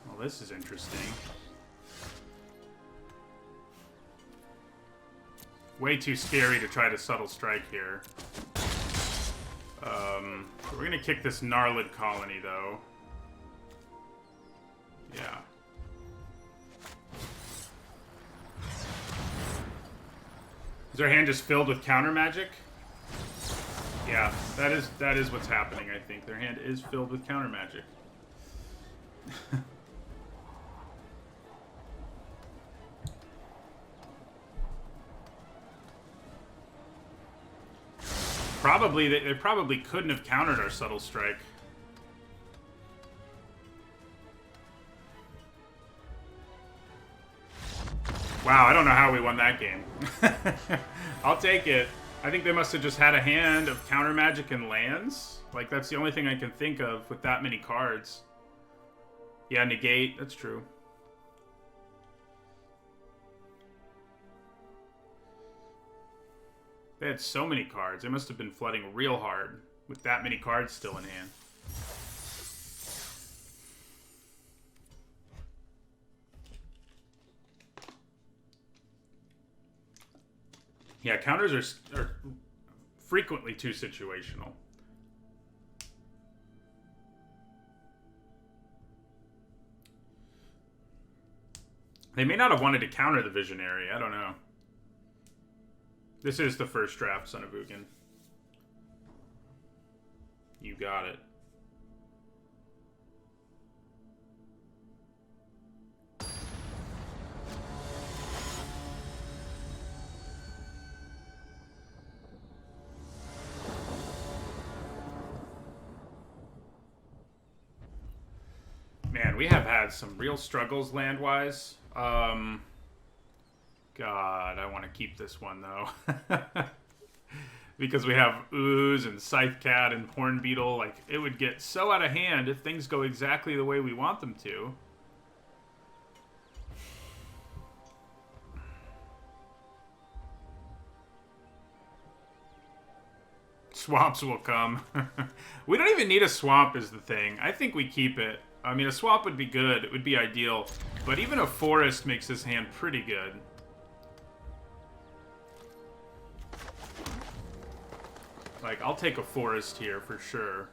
Well, this is interesting. Way too scary to try to Subtle Strike here. We're going to kick this Gnarlid Colony, though. Yeah. Is our hand just filled with counter magic? Yeah, that is what's happening, I think. Their hand is filled with counter magic. Probably, they probably couldn't have countered our Subtle Strike. Wow, I don't know how we won that game. I'll take it. I think they must have just had a hand of counter magic and lands. Like, that's the only thing I can think of with that many cards. Yeah, negate. That's true. They had so many cards. They must have been flooding real hard with that many cards still in hand. Yeah, counters are frequently too situational. They may not have wanted to counter the Visionary. I don't know. This is the first draft, Son of Ugin. You got it. Man, we have had some real struggles land-wise. God, I want to keep this one, though. Because we have Ooze and Scythe Cat and Horn Beetle. Like, it would get so out of hand if things go exactly the way we want them to. Swamps will come. We don't even need a swamp is the thing. I think we keep it. I mean, a swamp would be good. It would be ideal. But even a forest makes this hand pretty good. Like, I'll take a forest here for sure.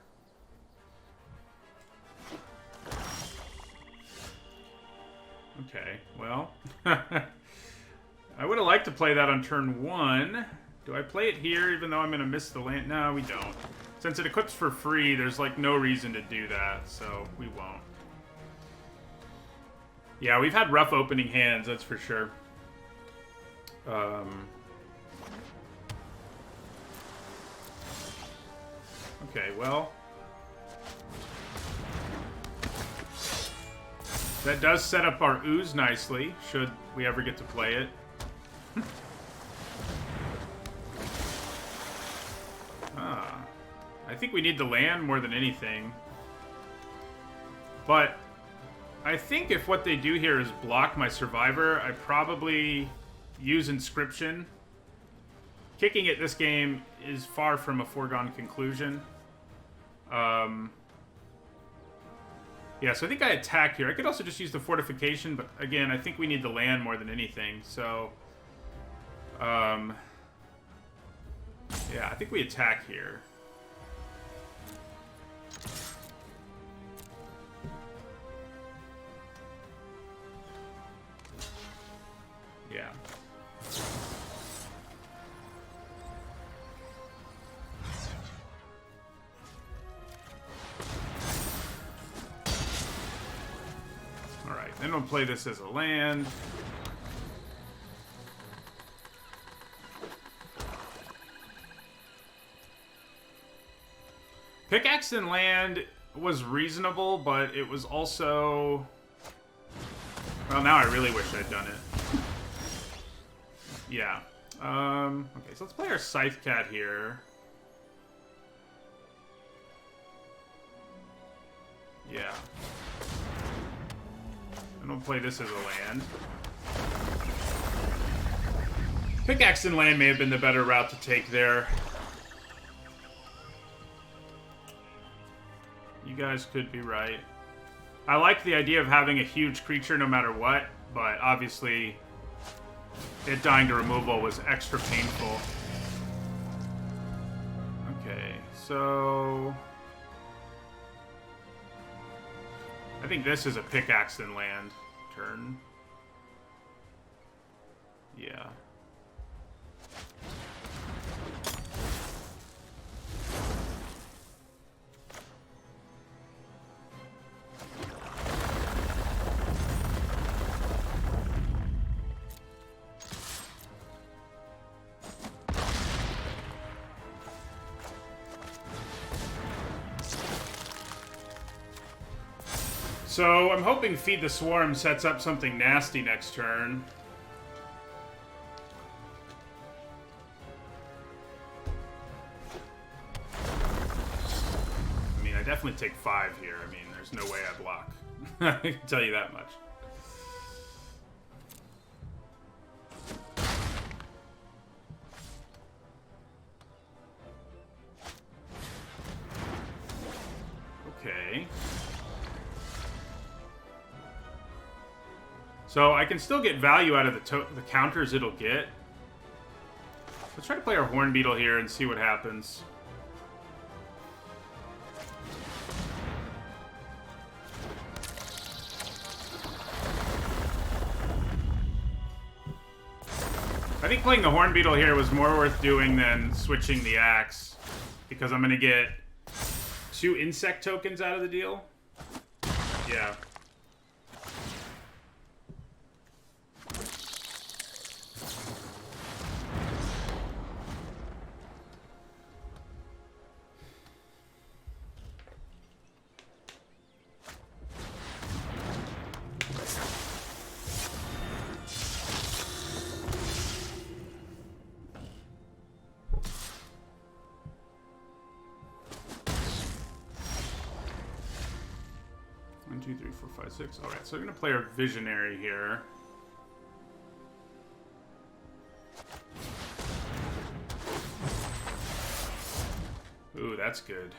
Okay, well. I would have liked to play that on turn 1. Do I play it here even though I'm going to miss the land? No, we don't. Since it equips for free, there's like no reason to do that, so we won't. Yeah, we've had rough opening hands, that's for sure. Okay, well. That does set up our ooze nicely, should we ever get to play it. I think we need the land more than anything. But I think if what they do here is block my Survivor, I probably use Inscription. Kicking it this game is far from a foregone conclusion. Yeah, so I think I attack here. I could also just use the Fortification, but again, I think we need the land more than anything. So, yeah, I think we attack here. Yeah. Alright, then we'll play this as a land. Pickaxe and land was reasonable, but it was also... Well, now I really wish I'd done it. Yeah. Okay, so let's play our Scythe Cat here. Yeah. And we'll play this as a land. Pickaxe and land may have been the better route to take there. You guys could be right. I like the idea of having a huge creature no matter what, but obviously it dying to removal was extra painful. Okay, so... I think this is a pickaxe and land turn. Yeah. So, I'm hoping Feed the Swarm sets up something nasty next turn. I mean, I definitely take 5 here. I mean, there's no way I block. I can tell you that much. Okay. So I can still get value out of the counters it'll get. Let's try to play our Horn Beetle here and see what happens. I think playing the Horn Beetle here was more worth doing than switching the Axe, because I'm going to get 2 insect tokens out of the deal. Yeah. Alright, so we're going to play our Visionary here. Ooh, that's good.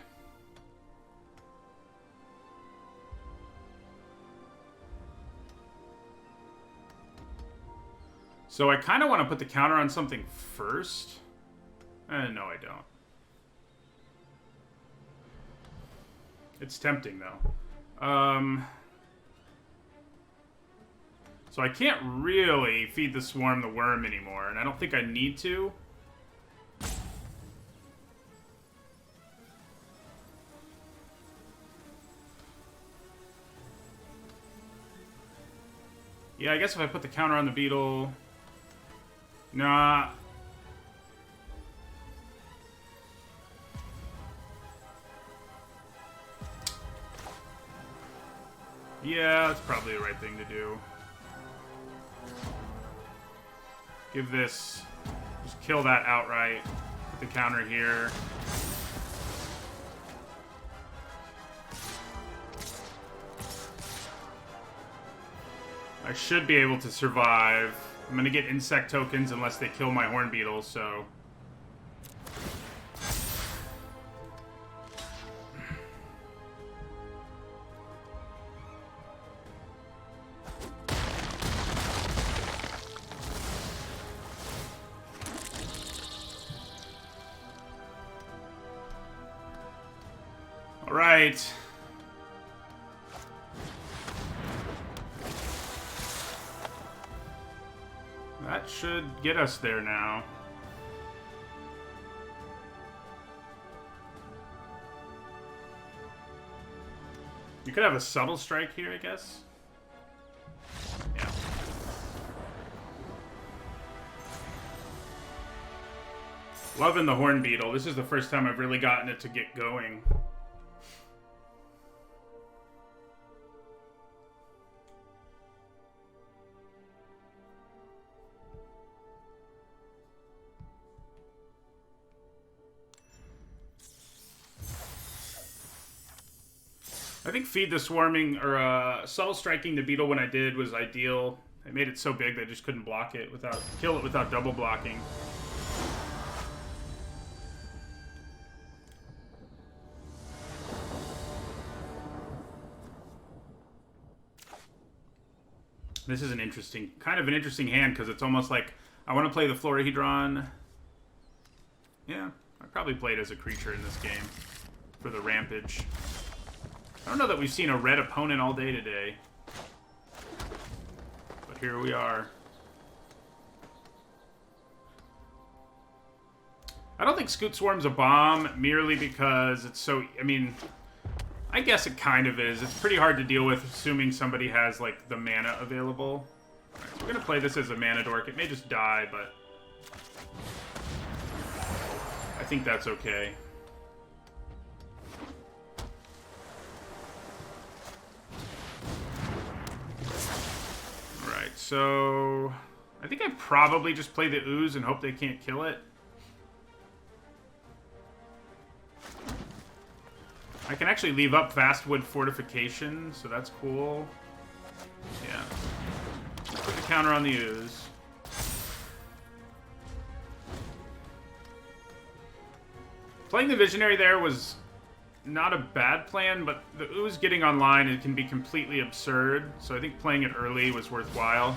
So I kind of want to put the counter on something first. No, I don't. It's tempting, though. So I can't really Feed the Swarm the Worm anymore, and I don't think I need to. Yeah, I guess if I put the counter on the Beetle... Nah. Yeah, that's probably the right thing to do. Give this... Just kill that outright. Put the counter here. I should be able to survive. I'm gonna get insect tokens unless they kill my horn beetles, so... Alright. That should get us there now. You could have a subtle strike here, I guess. Yeah. Loving the horn beetle. This is the first time I've really gotten it to get going. I think feed the swarming, or subtle striking the beetle when I did was ideal. I made it so big that I just couldn't block it without, kill it without double blocking. This is an interesting, kind of an interesting hand, because it's almost like, I want to play the Florahedron. Yeah, I probably played as a creature in this game for the Rampage. I don't know that we've seen a red opponent all day today. But here we are. I don't think Scoot Swarm's a bomb merely because it's so... I mean, I guess it kind of is. It's pretty hard to deal with assuming somebody has, like, the mana available. All right, so we're going to play this as a mana dork. It may just die, but... I think that's okay. So, I think I probably just play the Ooze and hope they can't kill it. I can actually leave up Vastwood Fortification, so that's cool. Yeah. Put the counter on the Ooze. Playing the Visionary there was not a bad plan, but the Ooze getting online, it can be completely absurd, so I think playing it early was worthwhile.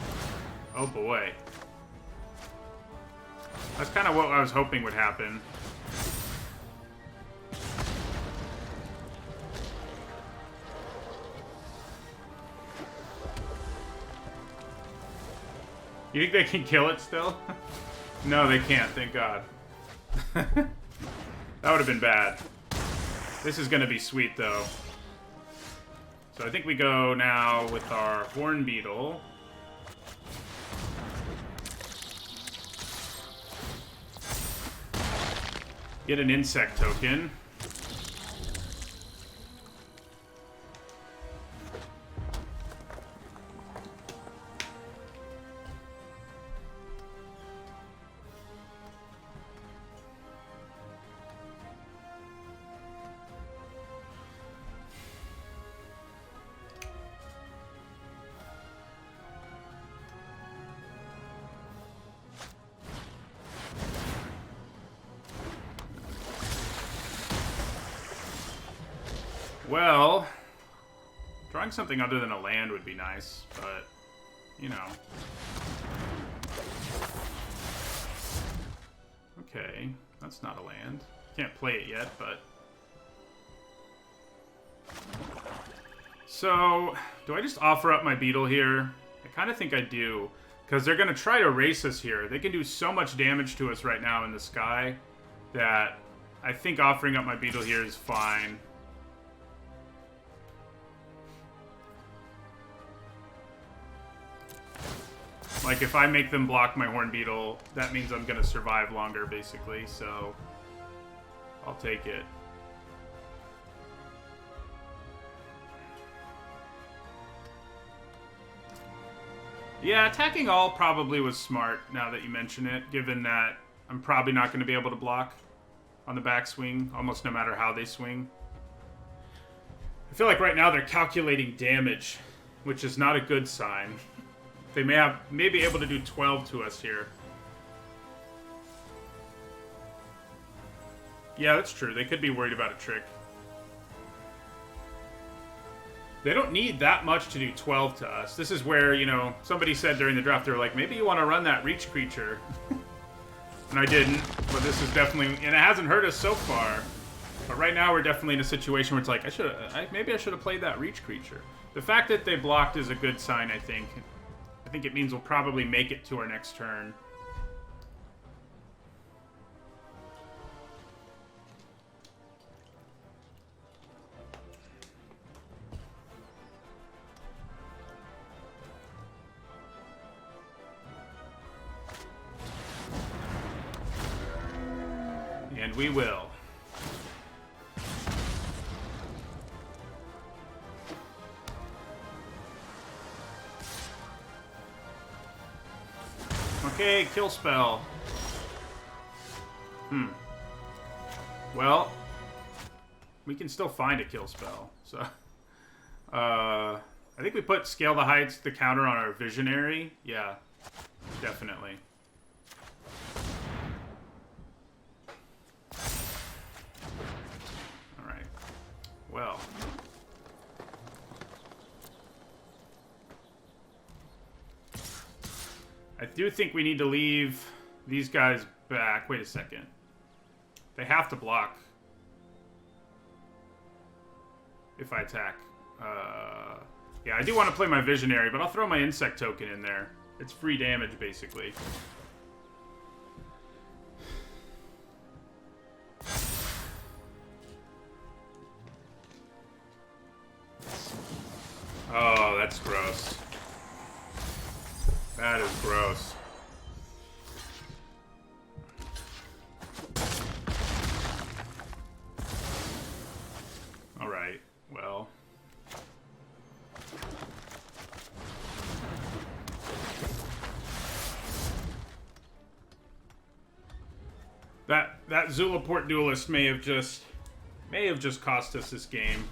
Oh boy. That's kind of what I was hoping would happen. You think they can kill it still? No, they can't, thank God. That would have been bad. This is going to be sweet, though. So I think we go now with our Horn Beetle. Get an insect token. Well, drawing something other than a land would be nice, but, you know. Okay, that's not a land. Can't play it yet, but... So, do I just offer up my Beetle here? I kind of think I do, because they're going to try to race us here. They can do so much damage to us right now in the sky that I think offering up my Beetle here is fine. Like, if I make them block my Horn Beetle, that means I'm going to survive longer, basically, so I'll take it. Yeah, attacking all probably was smart, now that you mention it, given that I'm probably not going to be able to block on the backswing, almost no matter how they swing. I feel like right now they're calculating damage, which is not a good sign. They may be able to do 12 to us here. Yeah, that's true. They could be worried about a trick. They don't need that much to do 12 to us. This is where, you know, somebody said during the draft, they were like, maybe you want to run that reach creature. And I didn't, but this is definitely, and it hasn't hurt us so far. But right now we're definitely in a situation where it's like, maybe I should have played that reach creature. The fact that they blocked is a good sign, I think. I think it means we'll probably make it to our next turn. And we will. Okay, kill spell. Well, we can still find a kill spell. So, I think we put Scale the Heights, the counter on our Visionary. Yeah, definitely. All right. Well. I do think we need to leave these guys back. Wait a second. They have to block if I attack. Yeah, I do want to play my Visionary, but I'll throw my Insect token in there. It's free damage, basically. Oh, that's gross. That is gross. Alright, well. That Zulaport Duelist may have just cost us this game.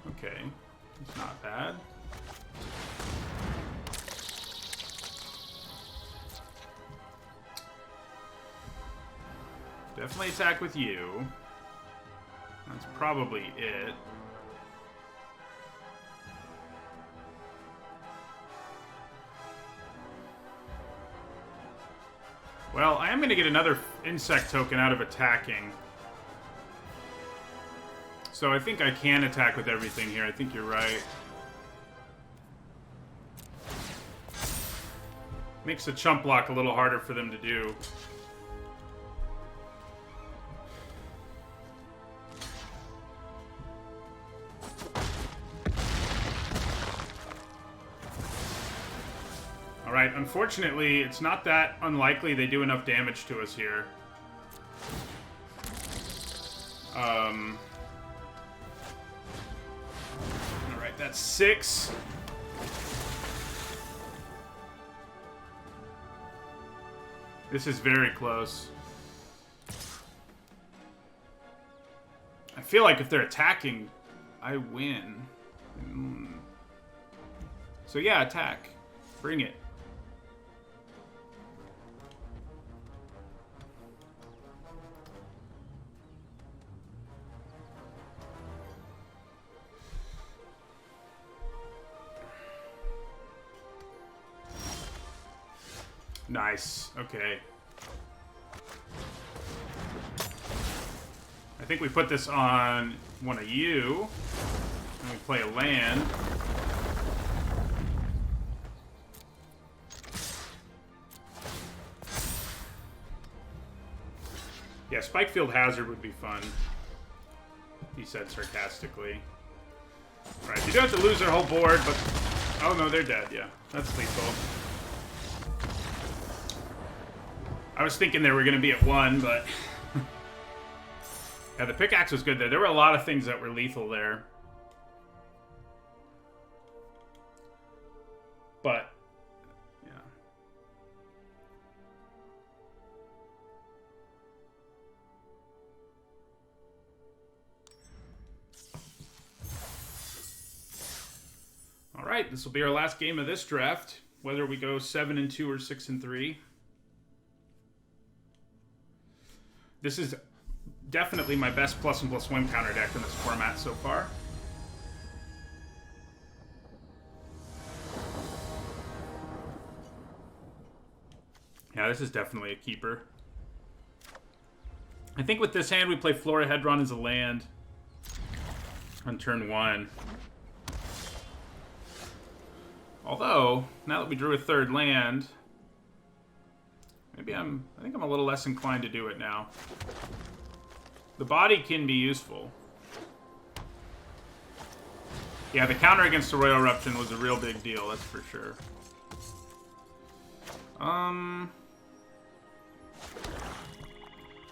Okay, it's not bad. Definitely attack with you. That's probably it. Well, I am going to get another Insect token out of attacking. So I think I can attack with everything here. I think you're right. Makes the chump block a little harder for them to do. Alright, unfortunately, it's not that unlikely they do enough damage to us here. Alright, that's 6. This is very close. I feel like if they're attacking, I win. So yeah, attack. Bring it. Nice. Okay. I think we put this on one of you. And we play a land. Yeah, Spikefield Hazard would be fun. He said sarcastically. Alright, you don't have to lose their whole board, but... Oh no, they're dead, yeah. That's lethal. I was thinking they were going to be at 1, but Yeah, the pickaxe was good there. There were a lot of things that were lethal there. But, yeah. All right, this will be our last game of this draft. Whether we go 7-2 or 6-3. This is definitely my best +1/+1 counter deck in this format so far. Yeah, this is definitely a keeper. I think with this hand, we play Florahedron as a land on turn 1. Although, now that we drew a third land, maybe I think I'm a little less inclined to do it now. The body can be useful. Yeah, the counter against the Royal Eruption was a real big deal, that's for sure. I'm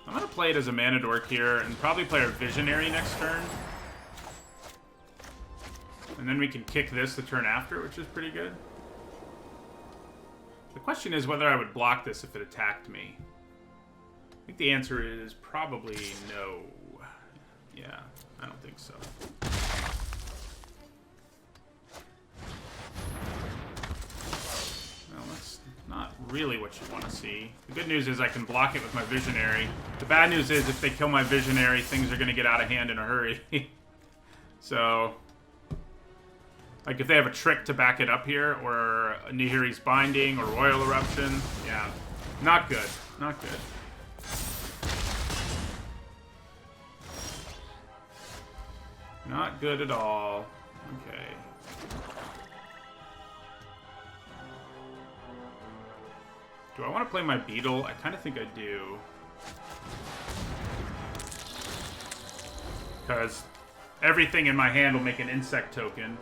gonna play it as a mana dork here and probably play our Visionary next turn. And then we can kick this the turn after, which is pretty good. The question is whether I would block this if it attacked me. I think the answer is probably no. Yeah, I don't think so. Well, that's not really what you want to see. The good news is I can block it with my Visionary. The bad news is if they kill my Visionary, things are going to get out of hand in a hurry. So, like if they have a trick to back it up here, or a Nihiri's Binding, or Royal Eruption, yeah, not good. Not good. Not good at all. Okay. Do I want to play my Beetle? I kind of think I do. Because everything in my hand will make an insect token.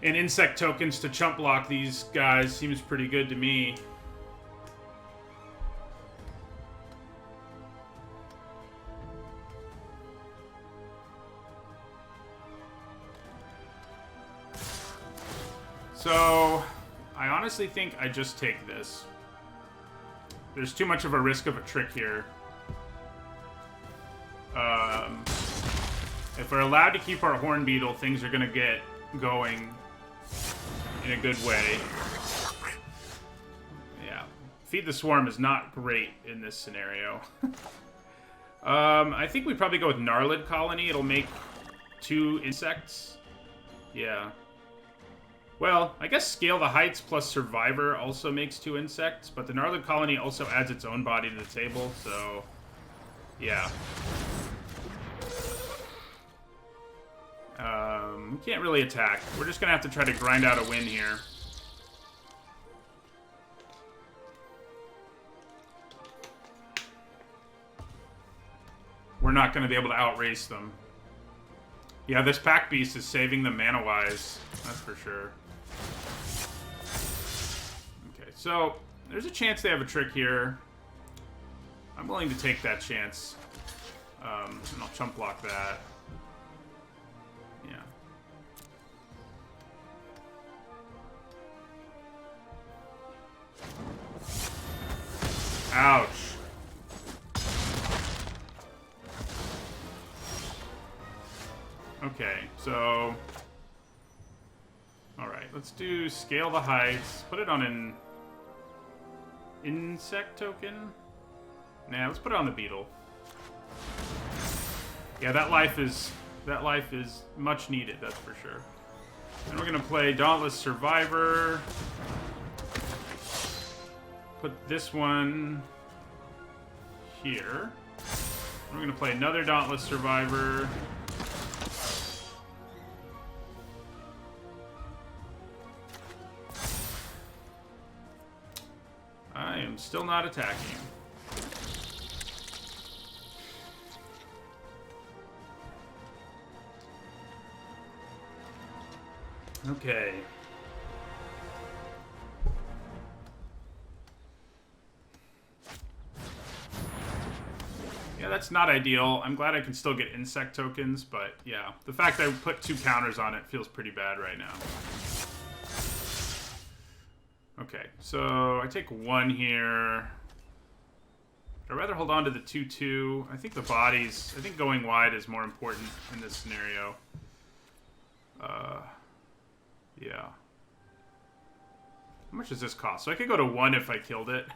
And insect tokens to chump block these guys seems pretty good to me. So, I honestly think I just take this. There's too much of a risk of a trick here. If we're allowed to keep our Horn Beetle, things are going to get going in a good way. Yeah. Feed the Swarm is not great in this scenario. I think we probably go with Gnarlid Colony. It'll make 2 insects. Yeah. Well, I guess Scale the Heights plus Survivor also makes 2 insects, but the Gnarlid Colony also adds its own body to the table, so yeah. We can't really attack. We're just gonna have to try to grind out a win here. We're not gonna be able to outrace them. Yeah, this Pack Beast is saving them mana-wise. That's for sure. Okay, so there's a chance they have a trick here. I'm willing to take that chance. And I'll chump block that. Yeah. Ouch. Okay, so... Alright, let's do Scale the Heights. Put it on an... insect token? Nah, let's put it on the Beetle. Yeah, that life is much needed, that's for sure. And we're gonna play Dauntless Survivor. Put this one here. We're gonna play another Dauntless Survivor. I am still not attacking. Okay. Yeah, that's not ideal. I'm glad I can still get insect tokens, but yeah. The fact I put 2 counters on it feels pretty bad right now. Okay, so I take 1 here. I'd rather hold on to the 2/2. I think the bodies... I think going wide is more important in this scenario. Yeah. How much does this cost? So I could go to 1 if I killed it.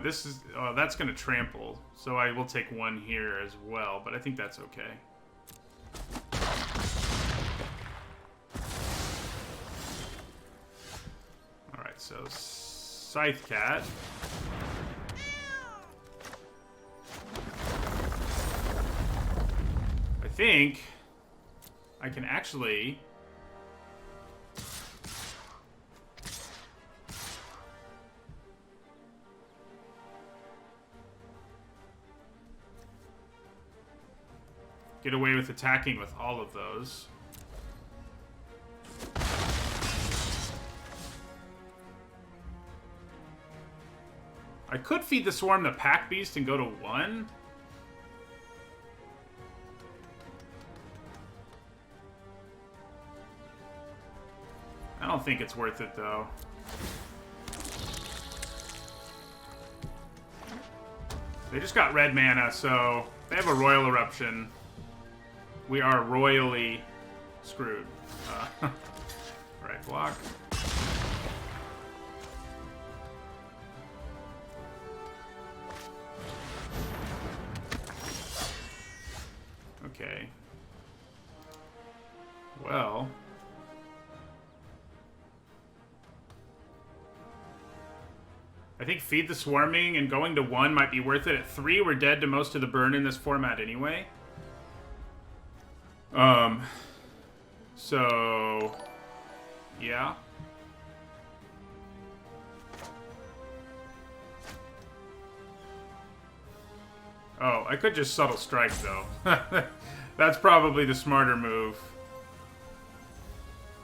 This is... that's going to trample. So I will take 1 here as well, but I think that's okay. Alright, so... Scythe Cat. I think I can actually get away with attacking with all of those. I could feed the Swarm the Pack Beast and go to 1. I don't think it's worth it, though. They just got red mana, so they have a Royal Eruption. We are royally screwed. Right, block. Okay. Well... I think Feed the Swarming and going to 1 might be worth it. At 3, we're dead to most of the burn in this format anyway. So... yeah. Oh, I could just Subtle Strike, though. That's probably the smarter move.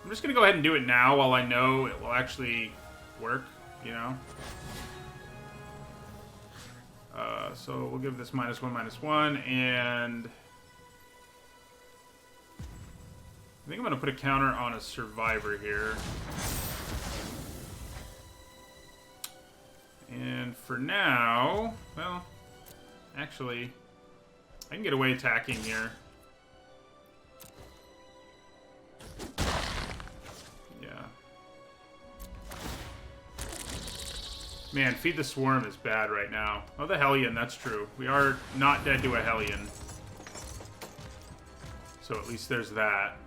I'm just gonna go ahead and do it now while I know it will actually work, you know? So we'll give this -1/-1, and I think I'm going to put a counter on a Survivor here. And for now, well, actually, I can get away attacking here. Man, Feed the Swarm is bad right now. Oh, the Hellion, that's true. We are not dead to a Hellion. So at least there's that.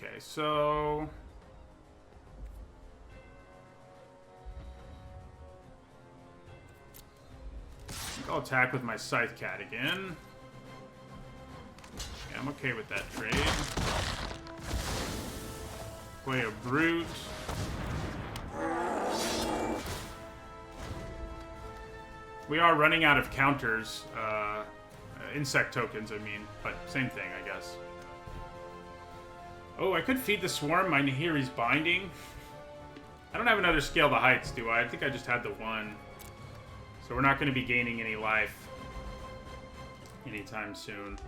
Okay, so... I'll attack with my Scythe Cat again. Yeah, I'm okay with that trade. Play a Brute. We are running out of counters. Insect tokens, I mean. But same thing, I guess. Oh, I could Feed the Swarm my Nahiri's Binding. I don't have another Scale the Heights, do I? I think I just had the 1. So we're not going to be gaining any life anytime soon.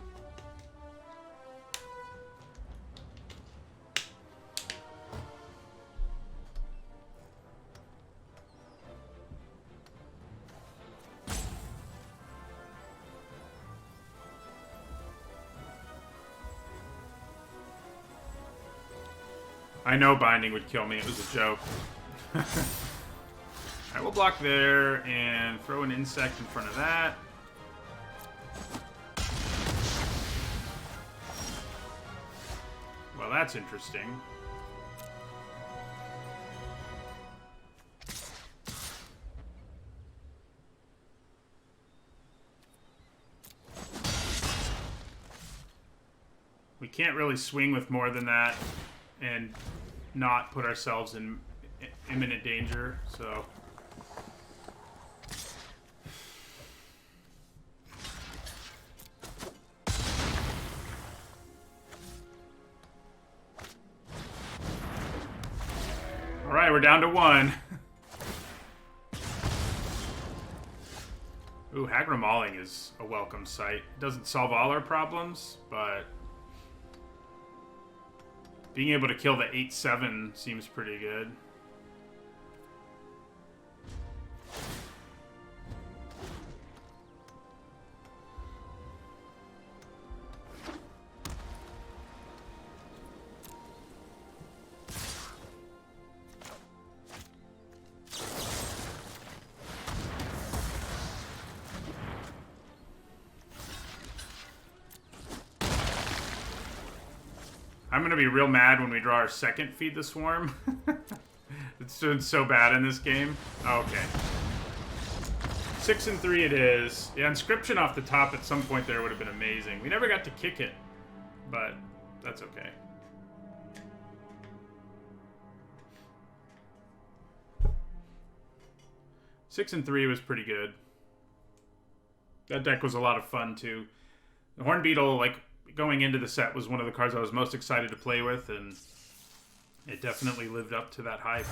I know Binding would kill me. It was a joke. I will block there and throw an insect in front of that. Well, that's interesting. We can't really swing with more than that and not put ourselves in imminent danger, so... Alright, we're down to 1. Ooh, Hagra Mauling is a welcome sight. It doesn't solve all our problems, but being able to kill the 8/7 seems pretty good. I'm going to be real mad when we draw our second Feed the Swarm. It's doing so bad in this game. Oh, okay. 6 and 3 it is. Yeah, Inscription off the top at some point there would have been amazing. We never got to kick it, but that's okay. Six and 3 was pretty good. That deck was a lot of fun, too. The Horn Beetle, like... going into the set was one of the cards I was most excited to play with, and it definitely lived up to that hype.